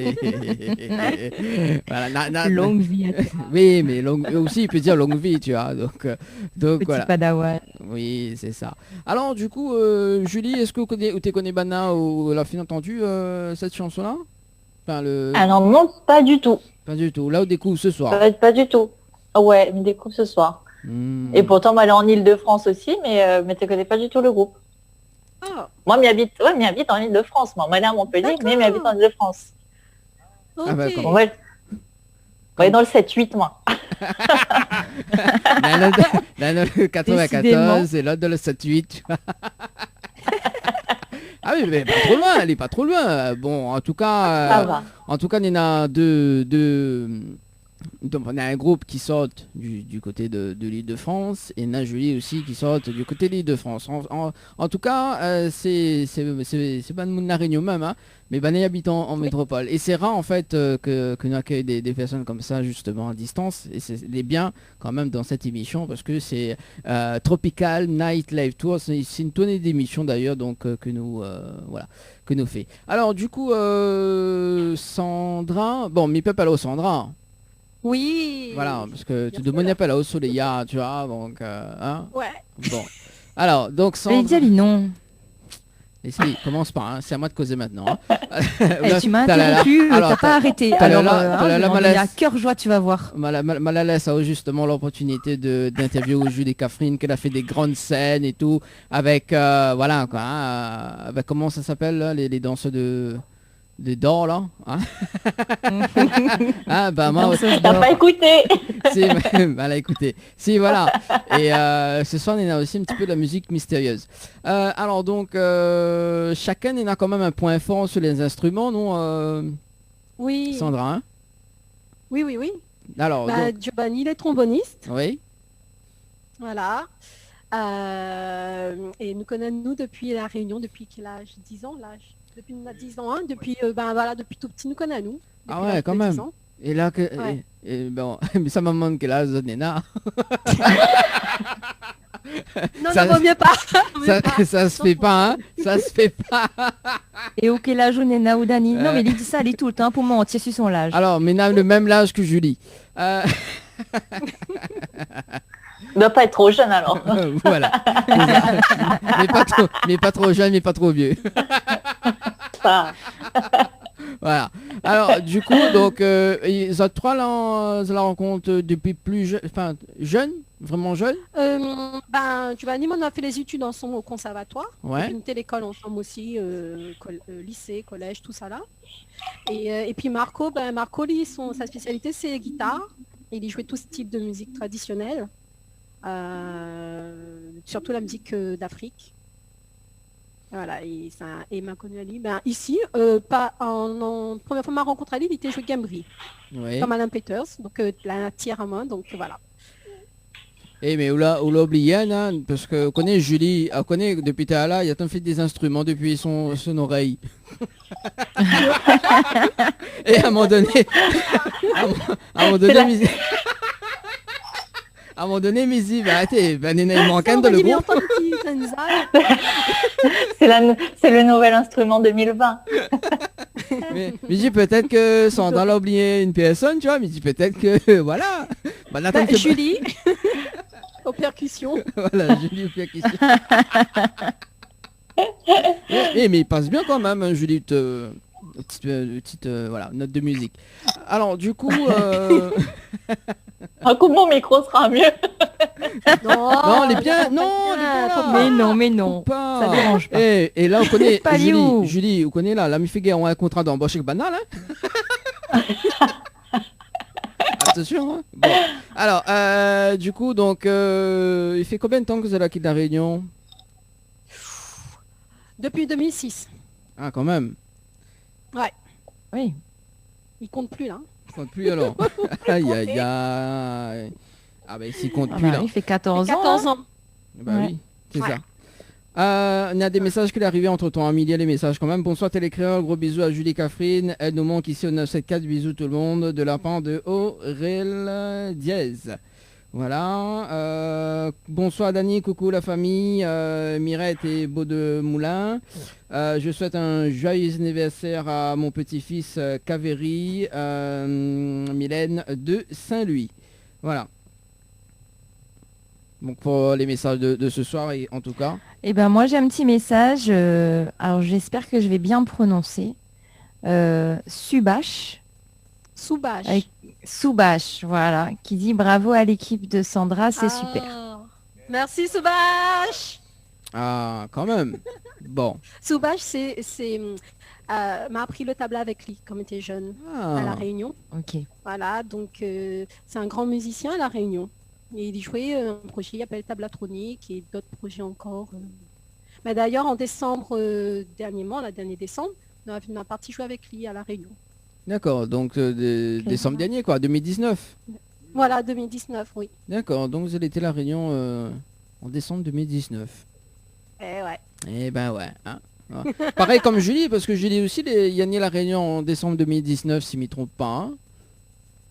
Voilà, Longue vie à toi. Oui, mais aussi il peut dire longue vie, tu vois. Donc Petit voilà. padawan. Oui, c'est ça. Alors du coup, Julie, est-ce que tu connais Bana ou la fin entendu cette chanson-là? Enfin le. Alors non, pas du tout. Pas du tout. Là, on découvre ce soir. Pas du tout. Ouais, me découvre ce soir. Hmm. Et pourtant, moi, elle est en Ile-de-France aussi, mais tu connais pas du tout le groupe. Ah, Moi, m'y habite en Ile-de-France. Moi, elle est à Montpellier, mais m'y habite en Ile-de-France. ok. Ah, bah, comment- On va être dans le 7-8, moi. Dans le 94 et l'autre dans le 7-8. tu vois. Ah oui, mais pas trop loin, elle est pas trop loin. Bon, en tout cas, Ça va. en tout cas, il y en a donc on a un groupe qui saute du côté de l'Île-de-France et Nina Julie aussi qui saute du côté de l'Île-de-France. En tout cas, c'est pas de la Réunion même, hein, mais ben, ils habitent en métropole. Et c'est rare en fait que nous accueillons des personnes comme ça justement à distance. Et c'est bien quand même dans cette émission parce que c'est Tropical Night Live Tour. C'est une tournée d'émissions d'ailleurs donc que nous que nous fait. Alors du coup Sandra, bon mi peuple alors Sandra. Oui. Voilà, parce que tu Bien demandes sûr. pas là au soleil, tu vois, donc, hein. Ouais. Bon. Alors, donc, Allez, dis Ali, non. Leslie, commence pas, hein, c'est à moi de causer maintenant. Hein. Eh, tu m'as T'as la- interrompu, alors, t'as pas arrêté. t'as la- Alors, t'as la je vais m'en malaise. donner à cœur joie, tu vas voir. Malalès a eu justement l'opportunité d'interviewer Julie Catherine, qu'elle a fait des grandes scènes et tout, avec, voilà, quoi, hein, avec, comment ça s'appelle, là, les danseurs d'or, là, hein. Ah, bah, moi, Danseuse T'as d'or. pas écouté. Si, voilà, écoutez. Si, voilà. Et ce soir, on a aussi un petit peu de la musique mystérieuse. Alors, donc, chacun a quand même un point fort sur les instruments, non, Oui. Sandra, hein? Oui. Alors, Bah, donc, Giovanni, il est tromboniste. oui. Voilà. Et nous connaissons depuis la Réunion, depuis quel âge? 10 ans, l'âge. Depuis on a 10 ans, hein. Depuis, voilà, depuis tout petit, nous connaissons. Ah Depuis ouais, l'âge quand de même. 10 ans. Et là, que, Ouais. et bon, mais ça m'a manqué là, Nena. Non, Ça- non, vaut mieux pas. Vaut mieux Ça, pas. ça se fait pas, hein? Ça se fait pas. Et ok, la journée Naoudani. Non, mais il dit ça, il dit tout le temps pour mentir sur son âge. Alors, Mena a le même âge que Julie. Il doit pas être trop jeune alors. Voilà. Mais pas trop jeune, mais pas trop vieux. Ça. Voilà. Alors, du coup, donc, ils ont trois là, la rencontre depuis plus jeune, enfin, jeune, vraiment jeune. Tu vois, Nimon a fait les études ensemble au conservatoire. Ouais. Une telle école ensemble aussi, lycée, collège, tout ça là. Et puis Marco, lui, sa spécialité c'est la guitare. Il y jouait tout ce type de musique traditionnelle. Surtout la musique d'Afrique. Voilà, et m'a connu à lui. Ici, première fois ma rencontre à lui, il était joué Gambri. Ouais. Comme Alain Peters, donc la tiers à main, donc voilà. Eh mais on l'a oublié, hein, parce que on connaît Julie, on connaît depuis là, il a tant fait des instruments depuis son oreille. Et à un moment donné, à un moment donné, Missy, arrêtez, Nena, il manque un de le groupe. C'est le nouvel instrument 2020. Mais je dis peut-être que Sandra l'a oublié une personne, tu vois, mais je dis peut-être que, voilà. Julie, aux percussions. Voilà, Julie aux percussions. mais il passe bien quand même, hein, Julie, petite voilà, note de musique. Alors, du coup... Un coup, mon micro sera mieux. Non, elle est bien. Non, elle est bien là. Mais non. Pas. Ça dérange pas. Et là, on connaît Pas Julie, vous connaissez là, la Mifiguer, on a un contrat d'embauche avec Banal. Hein. Attention. Hein. Bon. Alors, du coup, donc, il fait combien de temps que vous avez quitté la Réunion? Depuis 2006. Ah, quand même. Ouais. Oui. Il compte plus là. Il compte plus alors. Aïe, aïe, aïe. Ah, bah, s'il compte plus là. Il fait 14 ans. 14 ans. Bah Ouais. oui, c'est ça. On a des messages qui sont arrivés entre temps. Il y a les messages quand même. Bonsoir Télécréole, gros bisous à Julie Catherine. Elle nous manque ici au 974. Bisous tout le monde. De la part de Aurel Diaz. Voilà. Bonsoir Dani, coucou la famille. Mirette et Beau de Moulin. Je souhaite un joyeux anniversaire à mon petit-fils Kaveri, Mylène de Saint-Louis. Voilà. Donc pour les messages de ce soir, et en tout cas. Eh ben moi j'ai un petit message. Alors j'espère que je vais bien prononcer. Subash. Soubash, voilà, qui dit bravo à l'équipe de Sandra, c'est super. Merci Soubash. Ah, quand même. Bon. Soubash, m'a appris le tabla avec lui quand il était jeune à La Réunion. Ok. Voilà, donc c'est un grand musicien à La Réunion. Et il jouait un projet qui s'appelle Tablatronique et d'autres projets encore. Mais d'ailleurs, en décembre dernier décembre, on a parti jouer avec lui à La Réunion. D'accord, donc décembre dernier, quoi, 2019. Voilà, 2019, oui. D'accord, donc vous avez été à La Réunion en décembre 2019. Eh ouais. Eh ben ouais. Hein. Ouais. Pareil comme Julie, parce que Julie aussi, il y a né La Réunion en décembre 2019, si je ne m'y trompe pas. Hein.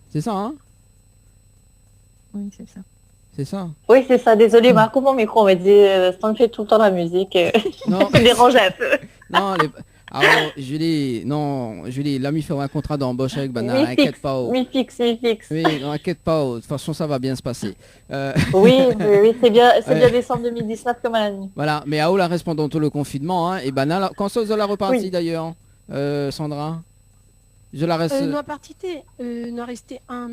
C'est ça, hein? Oui, c'est ça. C'est ça. Oui, c'est ça. Désolé, Marco, mon micro, on m'a dit, ça me fait tout le temps la musique. Non, ça me dérange un peu. Non, alors, Julie, l'ami fait un contrat d'embauche avec Banana, inquiète pas. Mi fixe. Oui, non, inquiète pas. De toute façon, ça va bien se passer. Oui, c'est bien décembre 2019 comme à la nuit. Voilà, mais à où la reste pendant tout le confinement, hein, et Banana, quand ça vous a reparti d'ailleurs, Sandra? Je la reste. Nous a resté un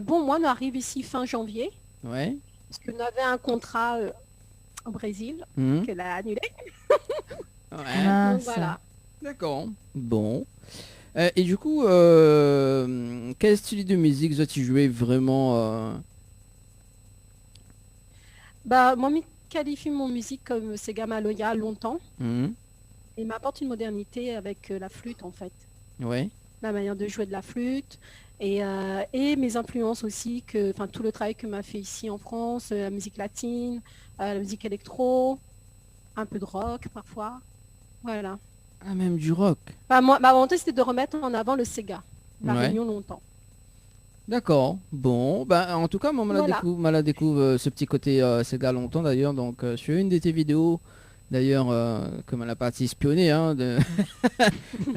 bon mois, nous arrive ici fin janvier. Ouais. Parce que nous avions un contrat au Brésil, qu'elle a annulé. Ouais. Donc, voilà. D'accord. Bon. Et du coup, quel style de musique as-tu joué vraiment Moi, je qualifie mon musique comme Sega Maloya longtemps. Et m'apporte une modernité avec la flûte en fait. Ouais. La manière de jouer de la flûte. Et mes influences aussi, tout le travail que m'a fait ici en France, la musique latine, la musique électro, un peu de rock parfois. Voilà. Ah, même du rock. Ma volonté c'était de remettre en avant le Sega, la Réunion longtemps. D'accord. Bon, en tout cas, moi, je la découvre ce petit côté Sega longtemps d'ailleurs. Donc, sur une de tes vidéos, d'ailleurs, comme la partie espionnée, hein, de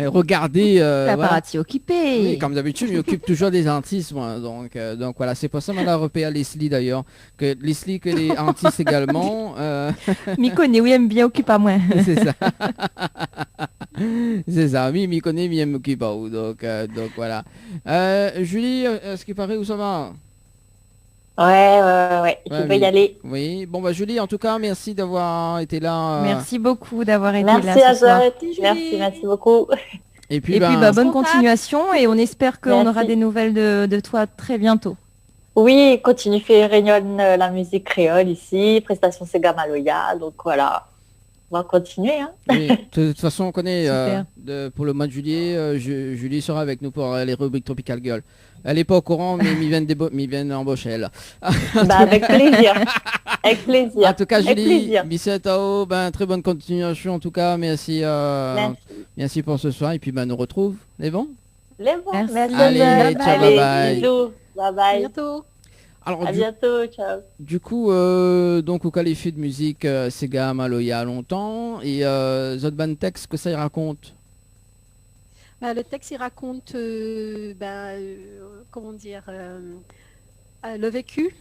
regarder. La Voilà. partie occupée. Oui, comme d'habitude, il occupe toujours des artistes, moi. Donc voilà, c'est pour ça qu'on a repéré à Leslie d'ailleurs, que Leslie que les artistes également. M'y connaît, oui, aime bien occupe à moi. C'est ça. C'est ça. Oui, m'y connaît, m'y aime occupe pas. Donc voilà. Julie, ce qui paraît où ça va? Ouais. Tu peux oui. y aller. Oui. Bon bah Julie, en tout cas, merci d'avoir été là. Merci beaucoup d'avoir été Merci là ce soir. Azot. Julie. Merci beaucoup. Et puis, Et puis bah, bonne contact. continuation et on espère qu'on Merci. aura des nouvelles de toi très bientôt. Oui, continue faire rayonne la musique créole ici, prestation Sega Maloya, donc voilà, on va continuer. Hein. oui, de toute façon, on connaît Super. pour le mois de juillet, Julie sera avec nous pour les rubriques Tropical Girl. Elle n'est pas au courant, mais m'y viennent embaucher elle. Bah, avec plaisir, avec plaisir. En tout cas, avec Julie, plaisir. Bissette Tao, très bonne continuation en tout cas. Merci, Merci. merci pour ce soir et puis nous retrouve. Les bons. Les bons, Merci. merci Allez, Azot. ciao, Allez, bye bye. bisous, bye À bye, bientôt. Alors à bientôt, ciao. du coup, donc au qualifié de musique Sega Maloya longtemps et Zodban Tex, que ça y raconte. Bah, le texte, il raconte, comment dire, le vécu.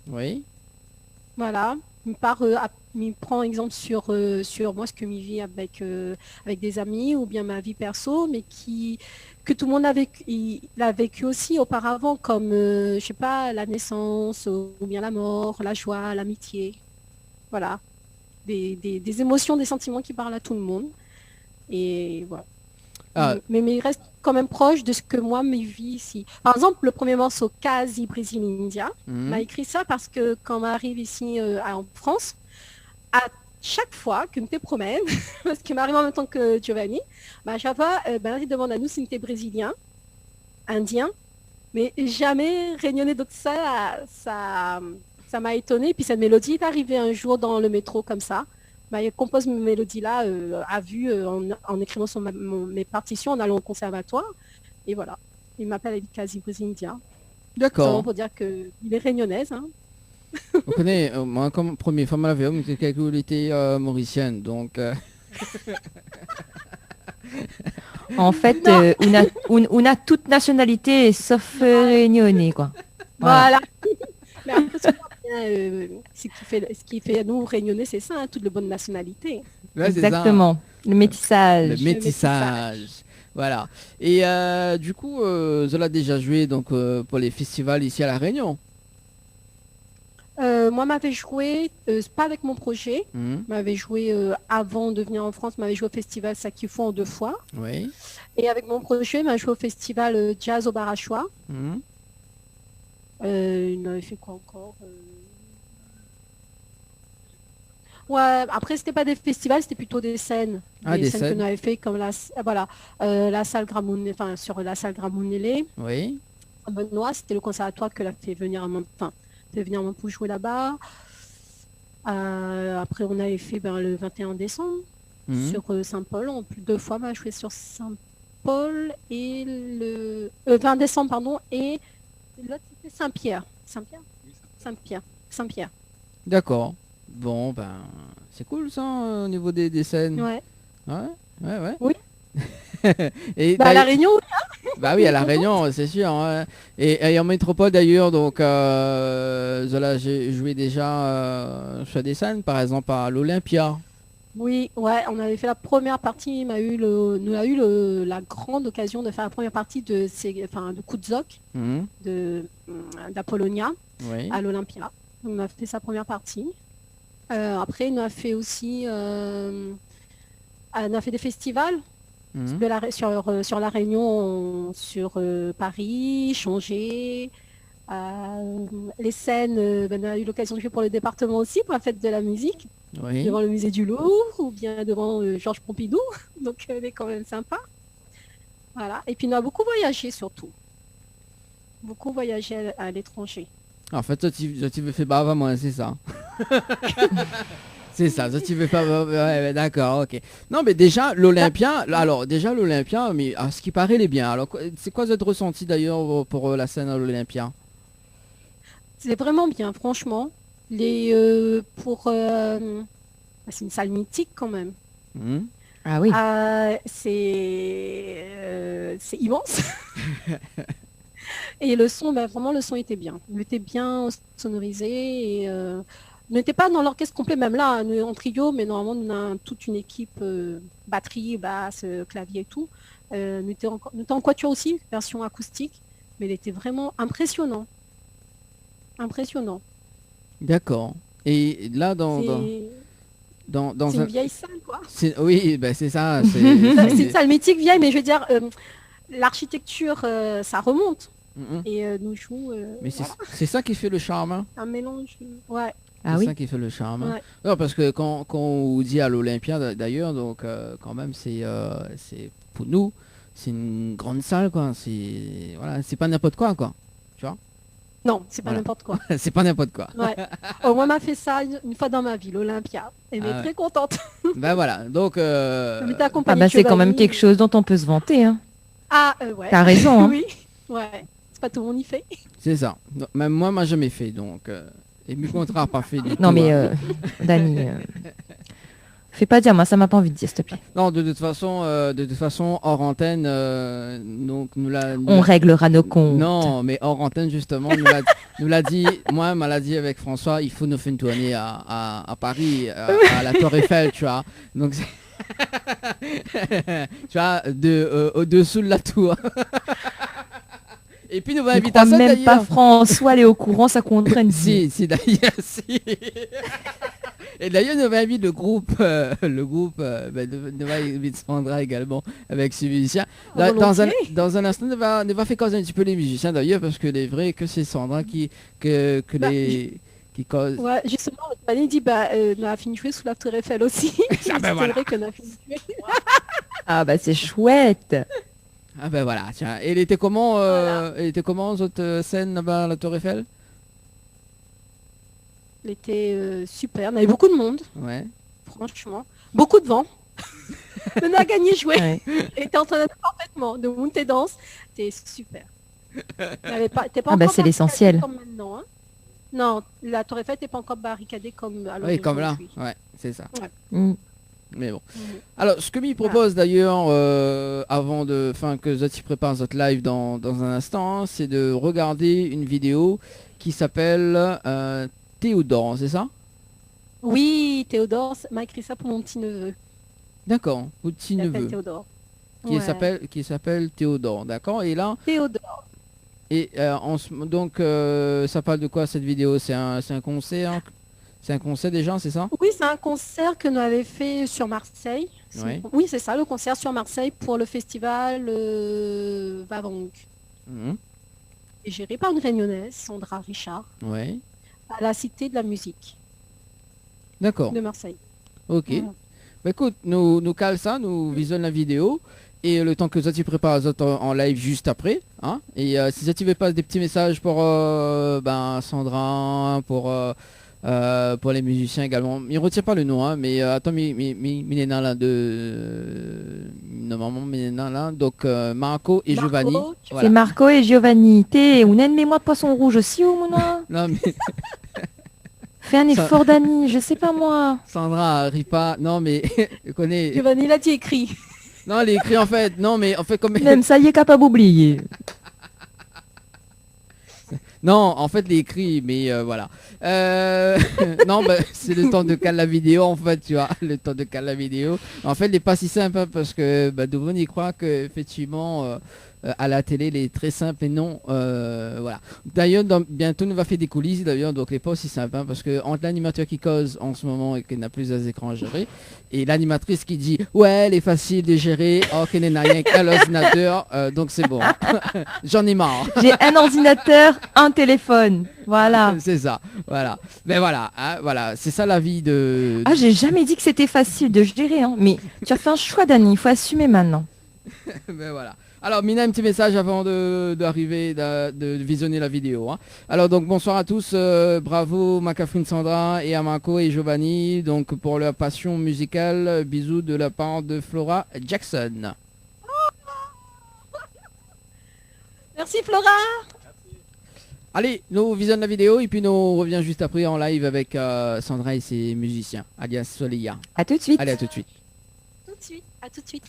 Oui. Voilà. Il prend exemple sur moi, ce que je vis avec des amis ou bien ma vie perso, mais que tout le monde a vécu, il a vécu aussi auparavant, comme, je sais pas, la naissance ou bien la mort, la joie, l'amitié. Voilà. Des émotions, des sentiments qui parlent à tout le monde. Et voilà. Ah. Mais il reste quand même proche de ce que moi me vis ici. Par exemple, le premier morceau, Quasi Brésil India, Mhm. m'a écrit ça parce que quand m'arrive ici en France, à chaque fois que me promène, parce qu'il m'arrive en même temps que Giovanni, à chaque fois, il demande à nous si nous sommes brésiliens, indiens, mais jamais réunionnais. Donc ça m'a étonné. Puis cette mélodie est arrivée un jour dans le métro comme ça. Il compose mes mélodies-là à vue en écrivant mes partitions, en allant au conservatoire. Et voilà, il m'appelle Quasi Brésil India. D'accord. Seulement pour dire qu'il est réunionnaise. Hein. On connaît, moi comme premier femme à la VO, mais quelqu'un qui était mauricienne, donc. En fait, on a toute nationalité sauf réunionnais quoi. Voilà. Mais après, ce qui fait nous réunionnais, c'est ça, hein, toutes les bonnes nationalités. Ouais, c'est ça. Exactement. Le métissage. Le métissage. Voilà. Et du coup, Zola a déjà joué donc pour les festivals ici à La Réunion. Moi, m'avais joué, pas avec mon projet, Mhm. m'avait joué avant de venir en France, m'avait joué au festival Sakifo en 2 fois. Oui. Et avec mon projet, m'a joué au festival Jazz au Barachois. Mhm. Il avait fait quoi encore Ouais, après, c'était pas des festivals, c'était plutôt des scènes. Ah, des scènes scènes. qu'on avait fait comme la salle Gramoun, enfin, sur la salle Gramounélé. Oui. À Benoît, c'était le conservatoire que l'a fait venir à Mont pour jouer là-bas. Après, on avait fait le 21 décembre Mhm. sur Saint-Paul. En plus 2 fois, on a joué sur Saint-Paul et le 20 décembre, pardon, et l'autre c'était Saint-Pierre. Saint-Pierre. D'accord. Bon, c'est cool ça au niveau des scènes. Ouais. Ouais. Oui. Et À La Réunion, bah oui, à La Réunion, c'est sûr. Hein. Et en métropole d'ailleurs, donc Zola, j'ai joué déjà sur des scènes, par exemple à l'Olympia. oui, ouais, on avait fait la première partie. Nous a eu la grande occasion de faire la première partie de Kudzok Mhm. d'Apollonia Oui. à l'Olympia. On a fait sa première partie. Après, on a fait aussi on a fait des festivals Mhm. sur la Réunion, sur Paris, Changé. Les scènes, on a eu l'occasion de jouer pour le département aussi, pour la fête de la musique, Oui. devant le musée du Louvre ou bien devant Georges Pompidou. Donc, elle est quand même sympa. Voilà. Et puis, on a beaucoup voyagé surtout. Beaucoup voyagé à l'étranger. En fait, toi, tu veux faire bave à moi, c'est ça. C'est ça, tu veux pas. Ouais, d'accord, ok. Non, mais déjà, l'Olympia, mais à ce qui paraît, il est bien. Alors, c'est quoi votre ressenti d'ailleurs pour la scène à l'Olympia? C'est vraiment bien, franchement. C'est une salle mythique quand même. Mhm. Ah oui. C'est immense. Et le son, vraiment, le son était bien. Il était bien sonorisé. Et, on n'était pas dans l'orchestre complet, même là, nous, en trio, mais normalement, on a toute une équipe batterie, basse, clavier et tout. Nous étions en quatuor aussi, version acoustique. Mais il était vraiment impressionnant. Impressionnant. D'accord. Et là, dans C'est une vieille salle, quoi. Oui, ben c'est ça. C'est une salle mythique vieille, mais je veux dire, l'architecture, ça remonte. Mhm. Et nous jouons Mais c'est ça qui fait le charme. Hein. un mélange. Ouais. Ah C'est oui. ça qui fait le charme. Hein. Ouais. Non, parce que quand on dit à l'Olympia d'ailleurs, donc quand même c'est pour nous, c'est une grande salle quoi. C'est voilà, c'est pas n'importe quoi quoi. Tu vois. Non, c'est pas Voilà. n'importe quoi. C'est pas n'importe quoi. Ouais. Au moins, m'a fait ça une fois dans ma vie, l'Olympia. Elle est Ah ouais. très contente. Ben voilà. Donc Elle était Ah accompagnée bah de c'est quand même Giovanni. quelque chose dont on peut se vanter. Hein. Ah, ouais. T'as raison. Hein. Oui. Ouais. C'est pas tout le monde y fait. c'est ça. Non, même moi, m'a jamais fait donc. Et mes contrats pas fait du tout. Non mais hein. Dani, fais pas dire, moi ça m'a pas envie de dire, s'il te plaît. Non, de toute façon, hors antenne, donc On réglera nos comptes. Non, mais hors antenne justement, nous l'a dit, moi, m'a l'a dit avec François, il faut nous faire une tournée à Paris, à la Tour Eiffel, tu vois. Donc, tu vois, au-dessous de la tour. Et puis nous va Je inviter crois à ça même pas d'ailleurs. François aller au courant, ça compterait une vie. Si, d'ailleurs, si. Et d'ailleurs, nous va inviter le groupe nous va inviter Sandra également avec ses musiciens. Dans un instant, nous va faire causer un petit peu les musiciens d'ailleurs, parce que c'est vrai que c'est Sandra qui cause. Ouais, justement, Giovanni dit, on a fini de jouer sous la Tour Eiffel aussi. Ah, ben c'est voilà. vrai qu'on a fini de jouer. Ah bah c'est chouette. Ah ben voilà, tiens. Et elle était comment, votre scène là-bas à la Tour Eiffel? Elle était super. On avait beaucoup de monde, Ouais. franchement. Beaucoup de vent. On a gagné jouer. Ouais. Et t'es en train d'être parfaitement. De monter danse. T'es super. T'es pas Ah bah, encore c'est barricadé l'essentiel. comme maintenant, hein. Non, la Tour Eiffel n'était pas encore barricadée comme à Oui, comme là. aujourd'hui. Ouais, c'est ça. Mm. Mais bon. Mhm. Alors, ce que m'y propose d'ailleurs, avant que Zoti prépare notre live dans un instant, hein, c'est de regarder une vidéo qui s'appelle Théodore, c'est ça? Oui, Théodore m'a écrit ça pour mon petit neveu. D'accord, votre petit Il s'appelle neveu Théodore. qui Ouais. s'appelle Théodore, d'accord? Et là, Théodore. et donc ça parle de quoi cette vidéo? C'est un concert? C'est un concert déjà, c'est ça? Oui, c'est un concert que nous avons fait sur Marseille. Ouais. Oui, c'est ça, le concert sur Marseille pour le festival Vavang. Mhm. Et géré par une réunionnaise, Sandra Richard, Ouais, à la Cité de la Musique d'accord. de Marseille. Ok. Voilà. Bah, écoute, nous cale ça, nous visionnons la vidéo. Et le temps que Zati prépare Zot en live juste après. Hein, et si Zati veut passer des petits messages pour Sandra, pour les musiciens également. Il retient pas le nom, hein, mais attends, Milena là normalement Milena là. Donc Marco et Marco, Giovanni. tu Voilà. C'est Marco et Giovanni. T'es ou moi de poisson rouge aussi ou moi? Non mais Fais un Ça- effort Dani, je sais pas moi. Sandra arrive pas. Non mais je connais. Giovanni l'a dit écrit. Non, elle est écrit en fait. Non mais en fait comme. Même ça y est capable d'oublier. Non, en fait, les écrits, mais voilà. Non, bah, c'est le temps de caler la vidéo, en fait, tu vois. Le temps de caler la vidéo. En fait, il n'est pas si simple, hein, parce que tout le monde y croit qu'effectivement, à la télé, il est très simple et non. Voilà. D'ailleurs, bientôt, on va faire des coulisses, d'ailleurs, donc il n'est pas aussi simple, hein, parce que entre l'animateur qui cause en ce moment et qui n'a plus des écrans à gérer, et l'animatrice qui dit, ouais, elle est facile de gérer, oh, qu'elle n'a rien qu'à l'ordinateur, donc c'est bon. J'en ai marre. J'ai un ordinateur, un téléphone. Voilà. C'est ça, voilà. Mais voilà, hein, voilà, c'est ça la vie de. Ah, j'ai jamais dit que c'était facile de gérer, hein. Mais tu as fait un choix, Dani, il faut assumer maintenant. Mais voilà. Alors, Mina, un petit message avant d'arriver, de visionner la vidéo. Hein. Alors, donc, bonsoir à tous. Bravo, ma Catherine Sandra et à Marco et Giovanni. Donc, pour leur passion musicale, bisous de la part de Flora Jackson. Merci Flora. Allez, nous visionne la vidéo et puis nous on revient juste après en live avec Sandra et ses musiciens, alias Soleil. À tout de suite. Allez, à tout de suite. Tout de suite, à tout de suite.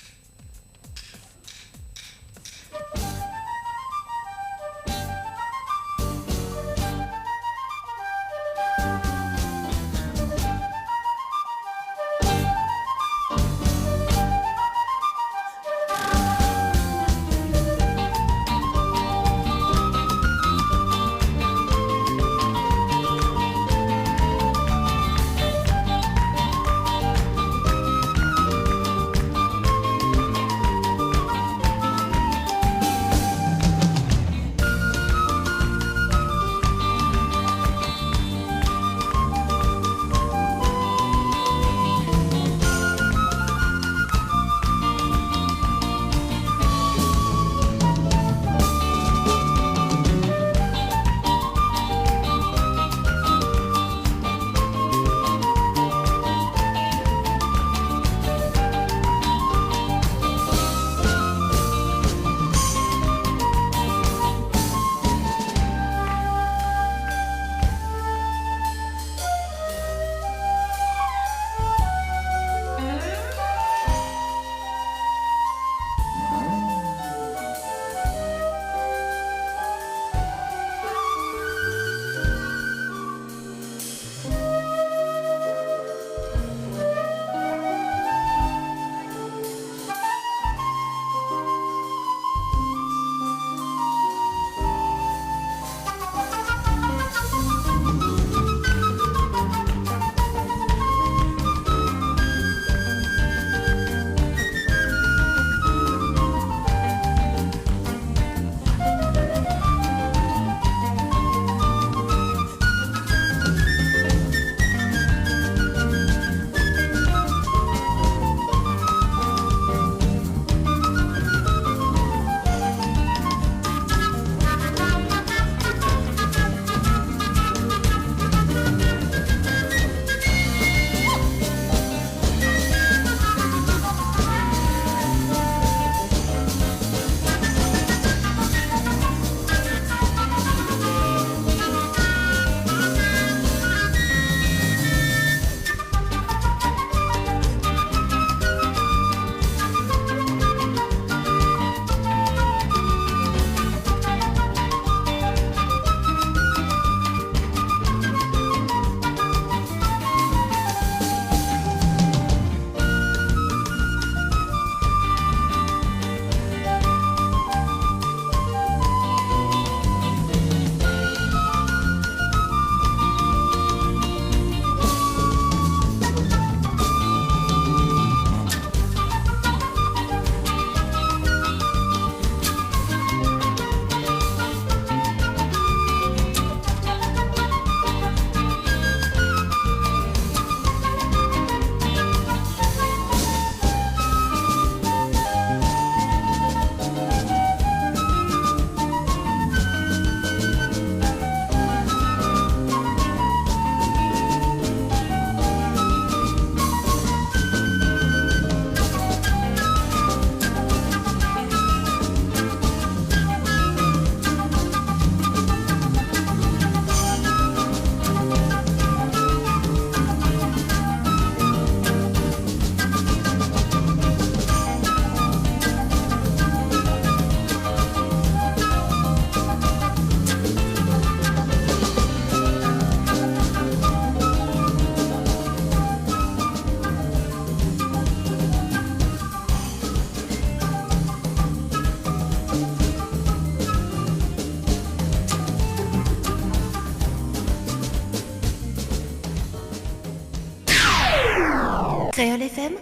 Créole FM.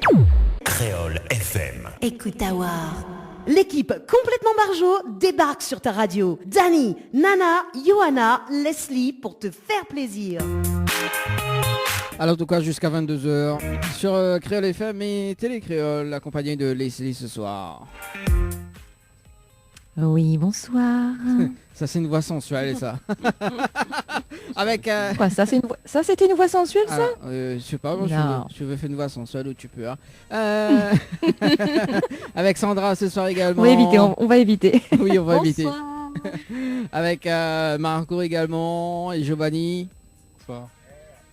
Créole FM. Écoute Awar. L'équipe complètement barjo débarque sur ta radio. Dani, Nana, Johanna, Leslie pour te faire plaisir. Alors en tout cas jusqu'à 22h sur Créole FM et Télé Créole, accompagné de Leslie ce soir. Oui, bonsoir. Ça c'est une voix sensuelle ça. Avec Quoi, ça c'était une voix sensuelle ça? Je sais pas, moi, je veux faire une voix sensuelle où tu peux. Hein. Avec Sandra ce soir également. On va éviter. Oui, on va éviter. Bonsoir. Avec Marco également et Giovanni. Bonsoir.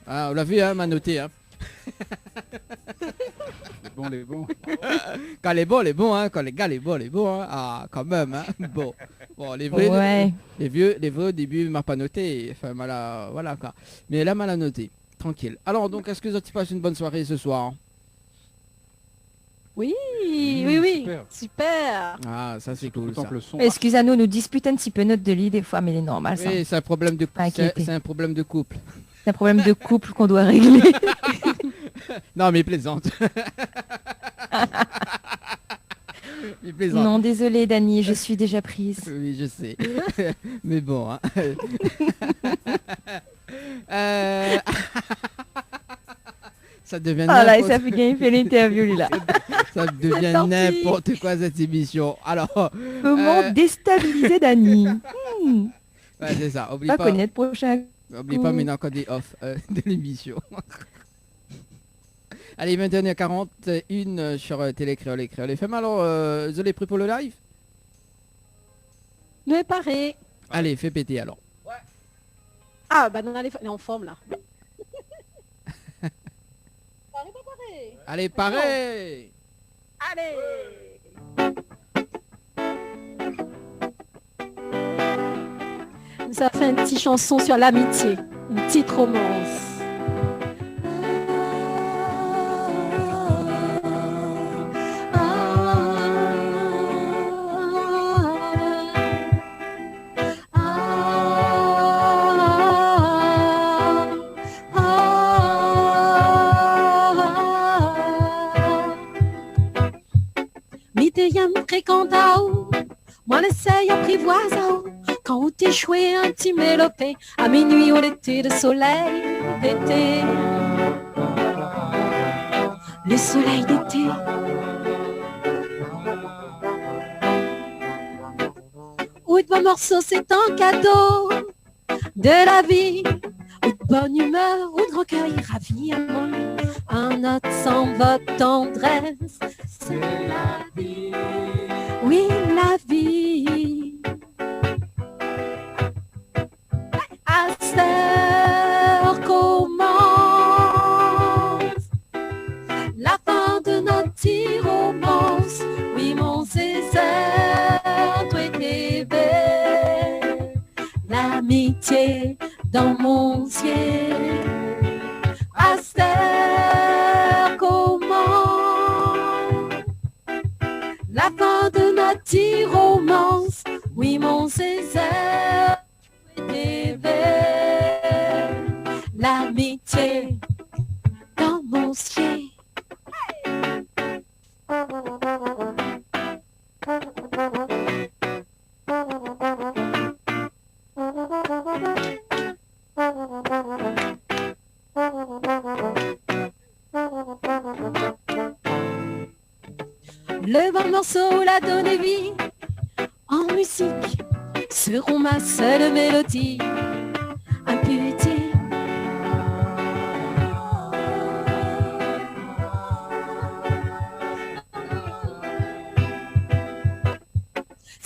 Ah, on l'a vu, hein, m'a noté. Hein. Les bons. Quand les bons, les bons, hein. Quand les gars, les bons, hein. Ah, quand même, hein. Bon, les vrais, Ouais. les vieux au début, m'a pas noté. Enfin, voilà, quoi. Mais là, m'a noté. Tranquille. Alors, donc, est-ce que vous avez passé une bonne soirée ce soir? Oui, oui. Super. Super. Ah, ça, c'est cool, Autant ça. que le son. Excusez-nous, nous disputons un petit peu notre de lit des fois, mais il est normal ça. Oui, c'est un problème de Pas inquiété. c'est un problème de couple. C'est un problème de couple qu'on doit régler. Non, mais plaisante. Il plaisante. Non, désolé Dani, je suis déjà prise. Oui, je sais. Mais bon, hein. Ça devient Ah là, n'importe- ça fait gagner fait l'interview lui, là. ça devient parti. n'importe quoi cette émission. Alors, Comment déstabiliser Dani ouais, c'est ça. Oublie Pas pas, connaître prochain. oublie pas maintenant qu'on est off de l'émission. Allez, 21h41 sur Télécréole et Créole FM. Alors, vous avez prêt pour le live? Me paré. Allez, fais péter alors. Ah, bah non, elle est en forme là. Paré, pas paré. Allez, pareil. Allez. Ça fait une petite chanson sur l'amitié, une petite romance. Miteyam fréquentao, moi l'essaye apprivoisao. Quand on échoué un petit mélopé, à minuit on était de soleil d'été. Le soleil d'été. Ou de bons morceaux, c'est un cadeau de la vie. Ou de bonne humeur, ou de recueil ravillement. Un autre sans votre tendresse, c'est la vie. Oui, la vie. À cette heure commence la fin de notre petit romance. Oui, mon César, toi t'es belle. L'amitié dans mon ciel. À cette heure commence la fin de notre petit romance. Oui, mon César, t'es belle. L'amitié dans mon ciel. Le bon morceau l'a donné vie en musique seront ma seule mélodie. Un petit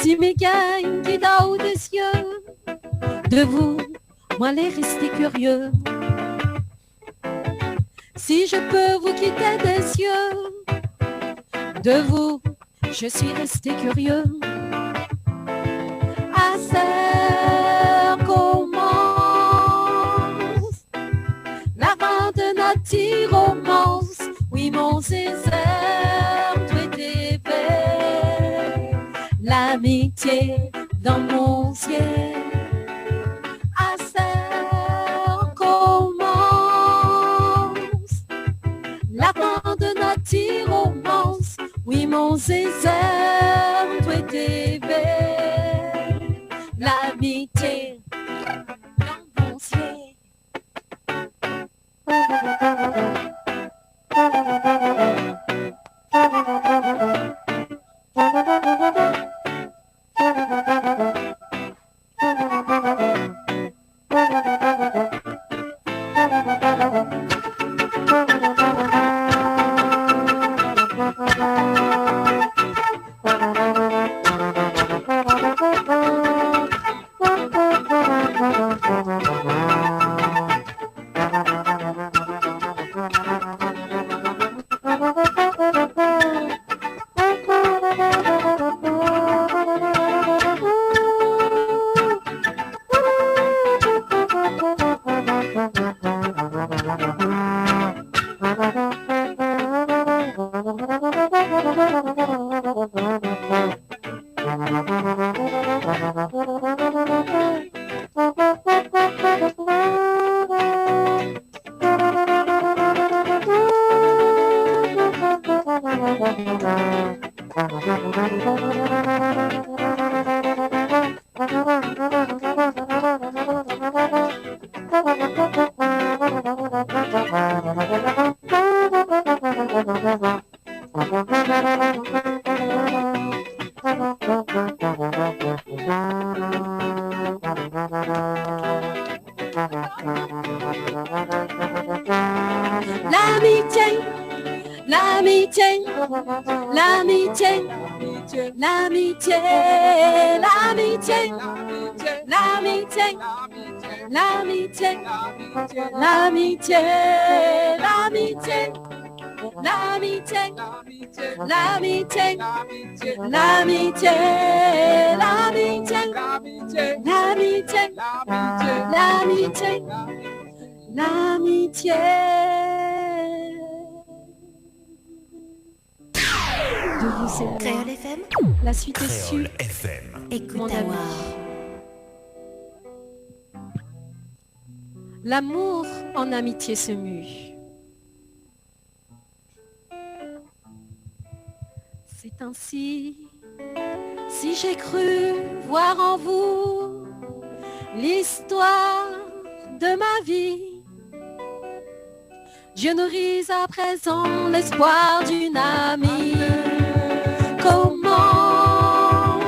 si mes gagne qui dort des cieux de vous, moi les rester curieux. Si je peux vous quitter des yeux de vous, je suis resté curieux. À cette heure commence la fin de notre petit romance. Oui, mon César, toi t'es belle. L'amitié dans mon ciel. À cette heure commence la fin de notre petit romance. Oui, mon César, toi t'es belle. L'amitié dans mon ciel. L'amitié, l'amitié, l'amitié, l'amitié, l'amitié, l'amitié, l'amitié, l'amitié, l'amitié, l'amitié, l'amitié, l'amitié, l'amitié, l'amitié, l'amitié. De vous aimer. Créole FM, La suite est sûre. Créole FM. écoute Mon à ami. voir. L'amour en amitié se mue. C'est ainsi, si j'ai cru voir en vous l'histoire de ma vie, je nourris à présent l'espoir d'une amie. Comment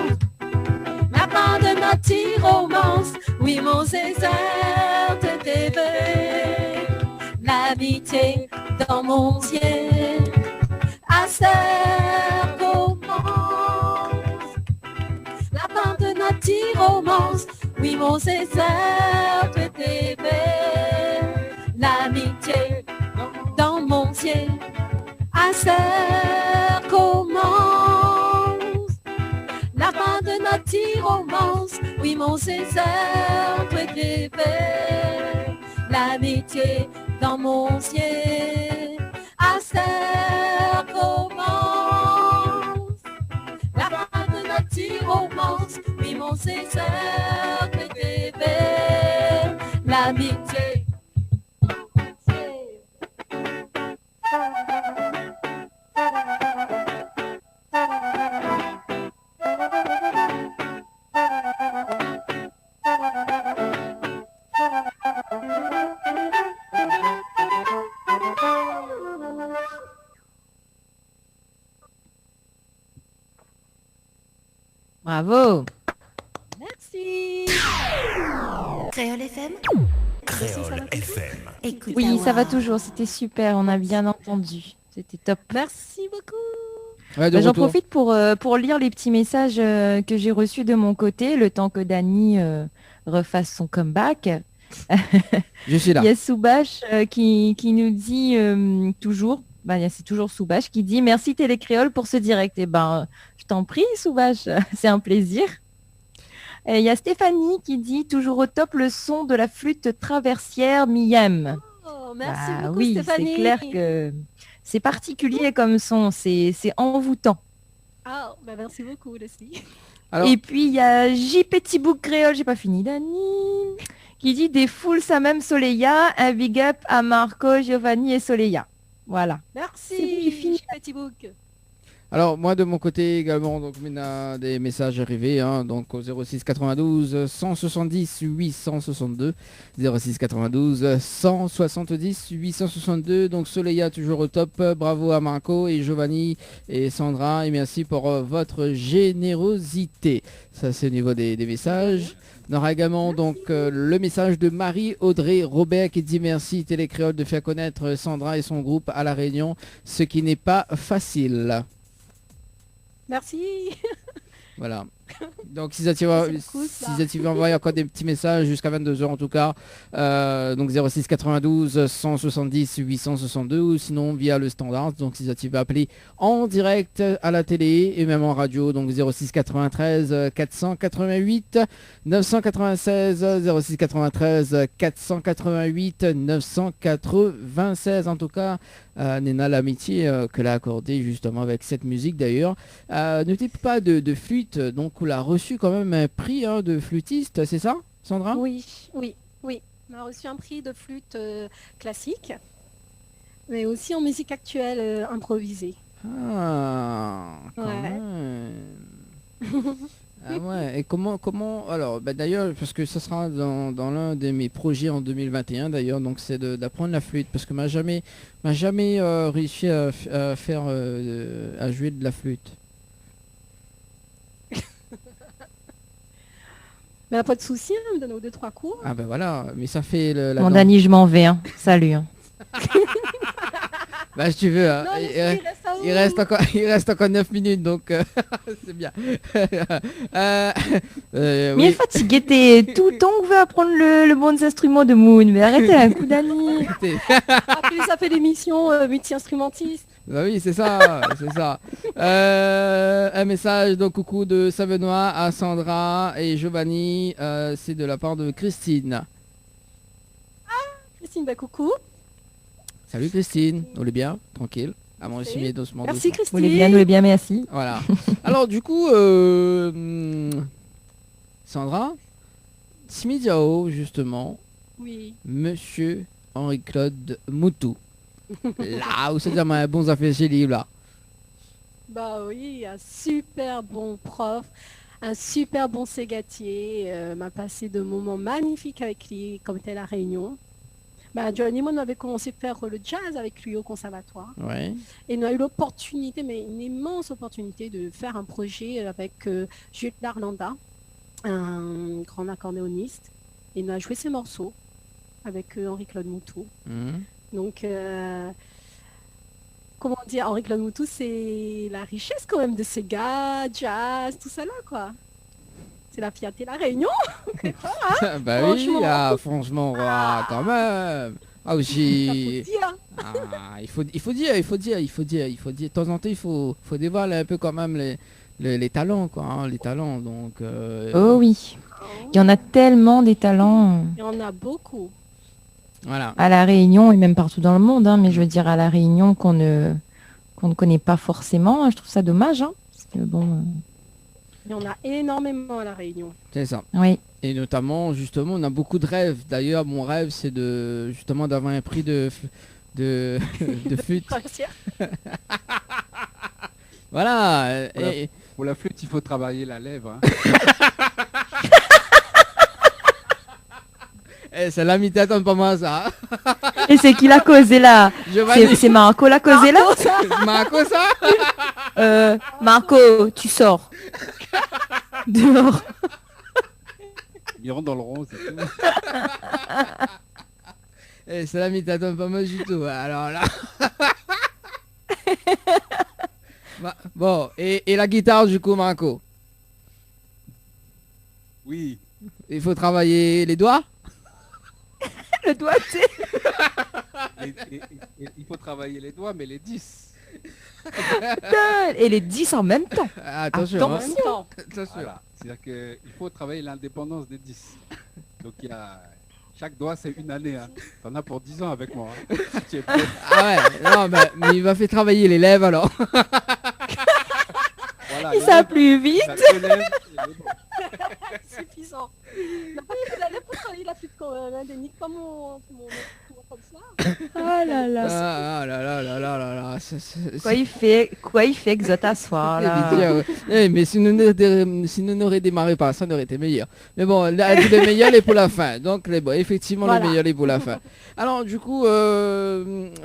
la fin de notre romance, oui mon César te déveille, l'amitié dans mon ciel, à cette commence, la fin de notre romance, oui mon César te déveille, l'amitié dans mon ciel, à cette commence, la fin de notre romance, oui mon César te déveille, l'amitié dans mon ciel, à cette commence, la fin de notre romance, oui mon César te déveille, l'amitié. Bravo. Merci. Créole FM, Créole FM. écoute à Oui, ça va voir. toujours, c'était super, on a bien entendu. C'était top. Merci beaucoup. Ouais, de Bah, j'en retour. profite pour lire les petits messages que j'ai reçus de mon côté, le temps que Dany refasse son comeback. Je suis là. Il y a Soubache qui nous dit toujours, c'est toujours Soubache qui dit merci Télécréole pour ce direct. Et ben, je t'en prie Soubache, c'est un plaisir. Et il y a Stéphanie qui dit toujours au top le son de la flûte traversière Miam. Oh, merci Bah beaucoup oui, Stéphanie. c'est clair que c'est particulier comme son, c'est envoûtant. Ah, bah merci beaucoup Leslie. Alors- Et puis il y a J Petit Bouc Créole, j'ai pas fini Dany, qui dit des foules ça même Soleilla, un big up à Marco, Giovanni et Soleilla. Voilà. C'est bon, j'ai Merci fini. Petit Book. Alors moi de mon côté également, donc il y a des messages arrivés, hein, donc au 06 92 170 862, 06 92 170 862, donc Soleilla toujours au top, bravo à Marco et Giovanni et Sandra et merci pour votre générosité. Ça c'est au niveau des messages. On aura également donc le message de Marie-Audrey Robert qui dit merci Télécréole de faire connaître Sandra et son groupe à La Réunion, ce qui n'est pas facile. Merci. Voilà. Donc si tu veux envoyer encore des petits messages jusqu'à 22h en tout cas, donc 06 92 170 862 ou sinon via le standard, donc si tu veux appeler en direct à la télé et même en radio, donc 06 93 488 996, 06 93 488 996 en tout cas. Nena, l'amitié qu'elle a accordée justement avec cette musique d'ailleurs. Ne t'es pas de flûte, donc on a reçu quand même un prix de flûtiste, c'est ça Sandra? Oui. On a reçu un prix de flûte classique, mais aussi en musique actuelle improvisée. Ah, quand Ouais. même. Ah ouais, et comment, alors, bah d'ailleurs, parce que ça sera dans l'un de mes projets en 2021 d'ailleurs, donc c'est d'apprendre la flûte, parce que m'a jamais réussi à faire, à jouer de la flûte. Mais pas de souci, hein, me donne 2-3 cours. Ah ben voilà, mais ça fait la Mon danse. Dani, je m'en vais. Hein. Salut. Hein. Bah si tu veux, hein, Non, mais il reste à il reste encore 9 minutes, donc c'est bien. Mais Oui. il est fatigué, t'es tout le temps qu'on veut apprendre le bon instrument de Moon. Mais arrêtez un coup Dani. Écoutez, Après, ça fait l'émission multi-instrumentiste. bah oui, c'est ça, c'est ça. Un message de coucou de Savenois à Sandra et Giovanni, c'est de la part de Christine. Christine, bah coucou. Salut Christine, on est bien, tranquille. À mon résumé doucement. Merci doucement. Christine. Vous voulez bien, merci. Voilà. Alors du coup, Sandra, Simidiao justement, Oui. Monsieur Henri-Claude Moutou. Là où c'est dire un bon affaire chez lui là. Bah oui, un super bon prof, un super bon ségatier. M'a passé de moments magnifiques avec lui, comme était la Réunion. Bah, Johnny Mon avait commencé à faire le jazz avec lui au conservatoire. Ouais. Et nous a eu l'opportunité, mais une immense opportunité de faire un projet avec Jules Darlanda, un grand accordéoniste. Et nous a joué ses morceaux avec Henri-Claude Moutou. Mhm. Donc, comment dire, Henri-Claude Moutou, c'est la richesse quand même de ces gars, jazz, tout ça là, quoi. C'est la fierté de la Réunion. Bah oui, Franchement. franchement, quand même. Ah aussi. Faut dire. Ah, il faut dire. De temps en temps, il faut dévoiler un peu quand même les talents, quoi. Hein, les talents, donc. Oh oui. Il y en a tellement des talents Il y en a beaucoup. Voilà. à La Réunion et même partout dans le monde. Hein, mais je veux dire à La Réunion qu'on ne connaît pas forcément. Je trouve ça dommage. Hein, parce que bon. Il y en a énormément à la Réunion. C'est ça. Oui. Et notamment, justement, on a beaucoup de rêves. D'ailleurs, mon rêve, c'est justement d'avoir un prix de flûte. Voilà. Et, Pour la flûte, il faut travailler la lèvre. Hein. c'est la mitad, pas moi ça. Et c'est qui l'a causé là? Giovanni, C'est Marco l'a causé là? Marco ça. Marco, tu sors. Dehors. Il rentre dans le rond, c'est tout. C'est la mitad, pas moi du tout. Alors là. Bon, et la guitare du coup, Marco. Oui. Il faut travailler les doigts. Le doigté. Il faut travailler les doigts, mais les 10. Et les 10 en même temps. Attention. En Hein. même temps. Attention. Voilà. C'est-à-dire qu'il faut travailler l'indépendance des 10. Donc il y a... Chaque doigt, c'est une année. Hein. T'en as pour 10 ans avec moi. Hein. Tu es prêt? Ah ouais, non, mais il va faire travailler les lèvres alors. Voilà, Et les ça lèvres, plus vite. ça se lève, et les bras. Suffisant. Non, parce que la lèvre pour travailler la flûte quand même. Hein, nique pas mon comme ça. Oh là là. Ah là là là là là là. Quoi il fait que Zot asseoir là. Mais si nous n'aurions démarré par ça, on aurait été meilleur. Mais bon, là, les meilleurs les pour la fin. Donc effectivement Voilà. les meilleurs les pour la fin. Alors du coup,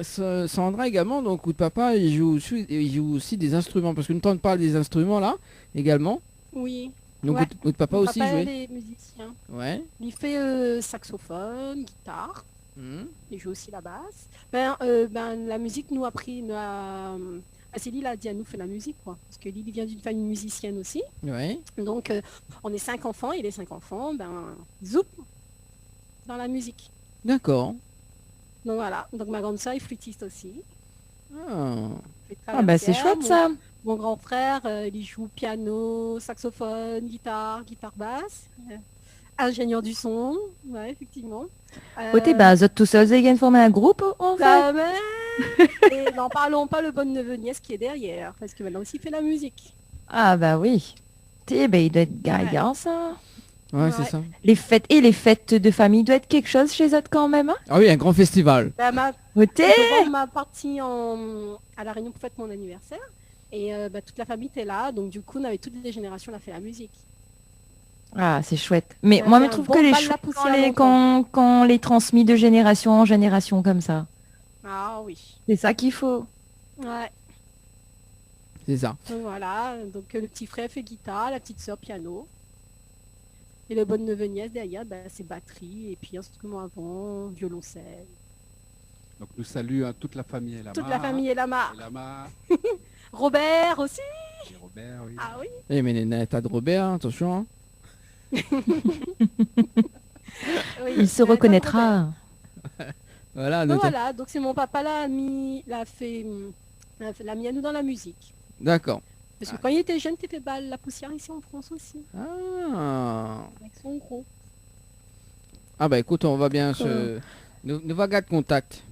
Sandra également, donc coup de papa, il joue aussi des instruments parce que nous on parle des instruments là également. Oui. Donc Ouais. coup de papa Mon aussi papa, jouait. il est musicien. Ouais. Il fait saxophone, guitare. Mhm. Il joue aussi la basse. La musique nous a pris... c'est lui, il a dit à nous fait la musique, quoi. Parce que lui, il vient d'une famille musicienne aussi. Ouais. Donc, on est 5 enfants, et les 5 enfants, zoup, dans la musique. D'accord. Donc voilà. Donc ma grande sœur est flûtiste aussi. Ah. Elle fait Ah bah c'est traversière. chouette ça. Mon grand frère, il joue piano, saxophone, guitare basse. Ingénieur du son, ouais, effectivement. Côté bah Zot tout seul, ils former un groupe en fait. La mère. Et n'en parlons pas le bon neveu nièce qui est derrière, parce que maintenant aussi il fait la musique. Ah bah oui. Ben il doit être gaillard ça. Ouais, Ouais. c'est ça. Les fêtes de famille doit être quelque chose chez eux quand même, hein? Ah oui, un grand festival. Bah, Ôté. on m'a parti à La Réunion pour fêter mon anniversaire. Et toute la famille était là. Donc, du coup, on avait toutes les générations, on a fait la musique. Ah, c'est chouette. Mais On a moi, fait je un trouve bon que les bal de la chouettes poussière quand les transmis de génération en génération comme ça. Ah oui. C'est ça qu'il faut. Ouais. C'est ça. Donc voilà. Donc le petit frère fait guitare, la petite sœur piano. Et le bon neveu nièce derrière, c'est batterie et puis instrument avant, violoncelle. Donc nous saluons toute la famille Elama. Toute la famille est là-bas. Elama Robert aussi. et Robert, oui. Ah oui. Eh, mais Nénette de Robert, hein, attention. Hein. Oui, Il se pas de reconnaîtra. Voilà, Donc notre- voilà, donc c'est mon papa l'a mis à nous dans la musique. D'accord. Parce que quand il était jeune, il fait la poussière ici en France aussi, Ah. avec son gros. Ah bah écoute, on va bien se... Nous va garder contact.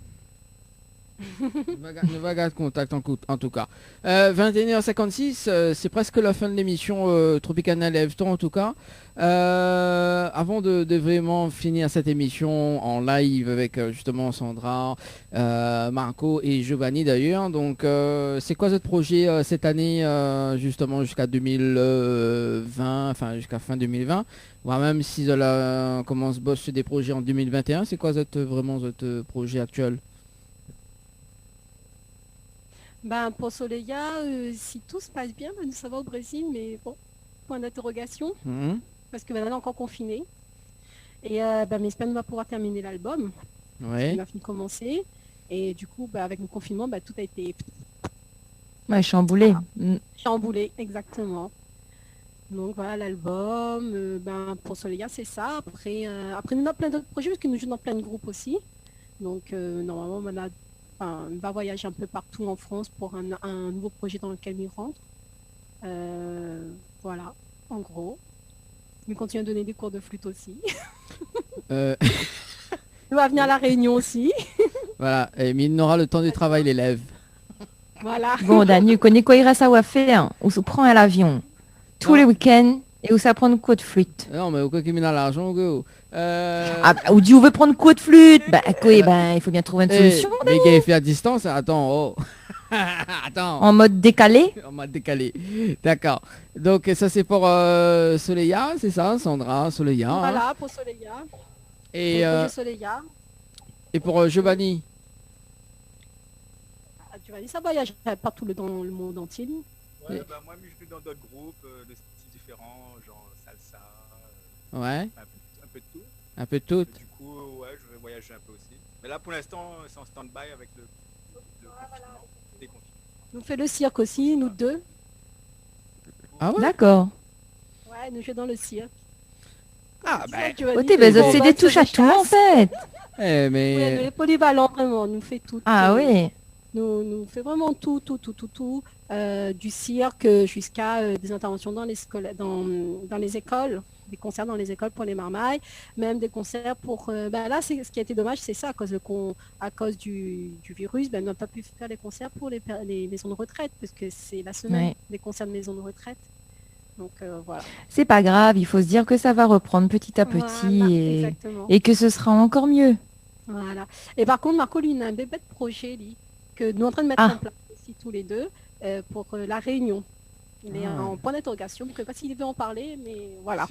Nous va garder contact en tout cas. 21h56, c'est presque la fin de l'émission Tropicana Lève-Ton en tout cas. Avant de vraiment finir cette émission en live avec justement Sandra, Marco et Giovanni d'ailleurs. Donc c'est quoi votre projet cette année justement jusqu'à 2020, enfin jusqu'à fin 2020, voire même si commence bosse sur des projets en 2021, c'est quoi vraiment votre projet actuel? Pour Soleil, si tout se passe bien, nous ça va au Brésil, mais bon, point d'interrogation, Mhm. parce que maintenant on est encore confiné. Et mais j'espère qu'on va pouvoir terminer l'album. Ouais. Il a fini de commencer. Et du coup, avec le confinement, tout a été Ouais, chamboulé. Mm. chamboulé, exactement. Donc voilà l'album. Pour Soleil, c'est ça. Après, nous on a plein d'autres projets, parce que nous jouons dans plein de groupes aussi. Donc normalement, on va voyager un peu partout en France pour un nouveau projet dans lequel il rentre. Voilà, en gros. Il continue à donner des cours de flûte aussi. Euh, Il va venir à La Réunion aussi. voilà, mais il n'aura le temps du travail l'élève. Voilà. Bon, Danu, connais quoi il reste à faire? Ou se prend à l'avion tous Non. les week-ends et où ça prend quoi de flûte? Non mais au quoi qu'il met dans l'argent, go. Ou dit, on veut prendre quoi de flûte? Il faut bien trouver une solution. Mais gars, il fait à distance, attends, oh. Attends, En mode décalé? on m'a décalé. D'accord. Donc ça c'est pour Soleya, c'est ça, Sandra, Soleya. Hein. Voilà, pour Soleil. Et, Pour le projet Soleil. et pour Giovanni. Tu vas dire, ça voyage partout dans le monde entier. lui. Ouais, moi je suis dans d'autres groupes de styles différents, genre salsa, Ouais, un peu de tout. un peu de tout. Du coup, ouais, je vais voyager un peu aussi. Mais là pour l'instant, c'est en stand-by avec le confinement, des confinements. Nous fait le cirque aussi, nous deux. Ah ouais. D'accord. Ouais, nous jouons dans le cirque. Ah C'est ça, bah. tu vas Oh, dire, t'es bon, c'est bah, des touches à tout en fait. Eh Ouais, mais. nous, les polyvalents, vraiment, nous fait tout. Ah oui. Nous fait vraiment tout. Du cirque jusqu'à des interventions dans les écoles, des concerts dans les écoles pour les marmailles, même des concerts pour... là, ce qui a été dommage, c'est ça, à cause du virus, on n'a pas pu faire les concerts pour les maisons de retraite, parce que c'est la semaine Ouais. des concerts de maisons de retraite. Donc voilà. C'est pas grave, il faut se dire que ça va reprendre petit à petit Voilà, et... exactement. et que ce sera encore mieux. Voilà. Et par contre, Marco, lui, il a un bébé de projet, lui, que nous sommes en train de mettre en place ici tous les deux pour La Réunion. Il est en point d'interrogation, je ne sais pas s'il veut en parler, mais voilà.